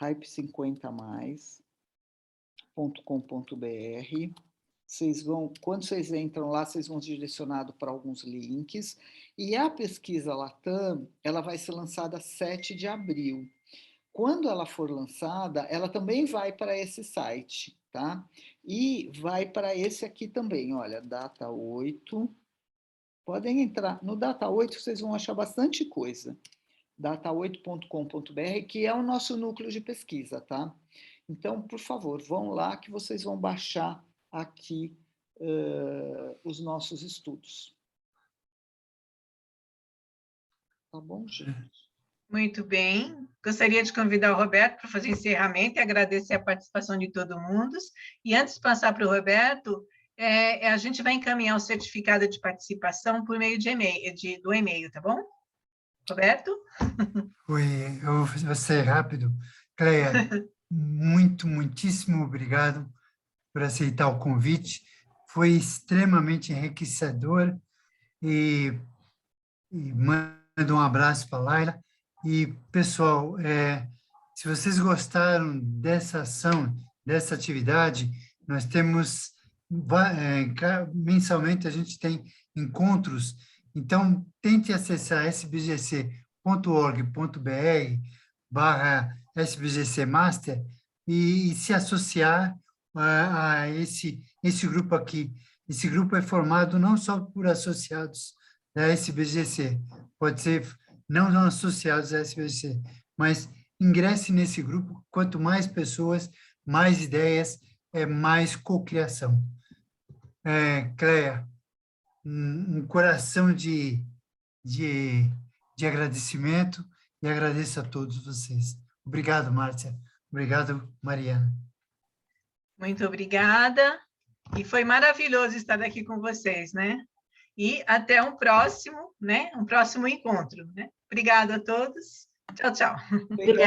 hype50mais.com.br. Vocês vão, quando vocês entram lá, vocês vão direcionados para alguns links, e a pesquisa Latam, ela vai ser lançada 7 de abril. Quando ela for lançada, ela também vai para esse site, tá? E vai para esse aqui também, olha, Data 8. Podem entrar no Data 8, vocês vão achar bastante coisa. data8.com.br, que é o nosso núcleo de pesquisa, tá? Então, por favor, vão lá que vocês vão baixar aqui os nossos estudos. Tá bom, gente? Muito bem. Gostaria de convidar o Roberto para fazer encerramento e agradecer a participação de todo mundo. E antes de passar para o Roberto, a gente vai encaminhar o certificado de participação por meio de do e-mail, tá bom? Roberto? Oi, eu vou ser rápido. Cleia, muitíssimo obrigado por aceitar o convite. Foi extremamente enriquecedor e mando um abraço para a Laila. E, pessoal, se vocês gostaram dessa ação, dessa atividade, nós temos, mensalmente, a gente tem encontros. Então, tente acessar sbgc.org.br/SBGC Master e se associar a esse grupo aqui. Esse grupo é formado não só por associados da SBGC, pode ser não associados à SBGC, mas ingresse nesse grupo. Quanto mais pessoas, mais ideias, mais cocriação. Cleia, um coração de agradecimento e agradeço a todos vocês. Obrigado, Márcia. Obrigado, Mariana. Muito obrigada. E foi maravilhoso estar aqui com vocês, né? E até um próximo encontro, né? Obrigada a todos. Tchau, tchau. Obrigada.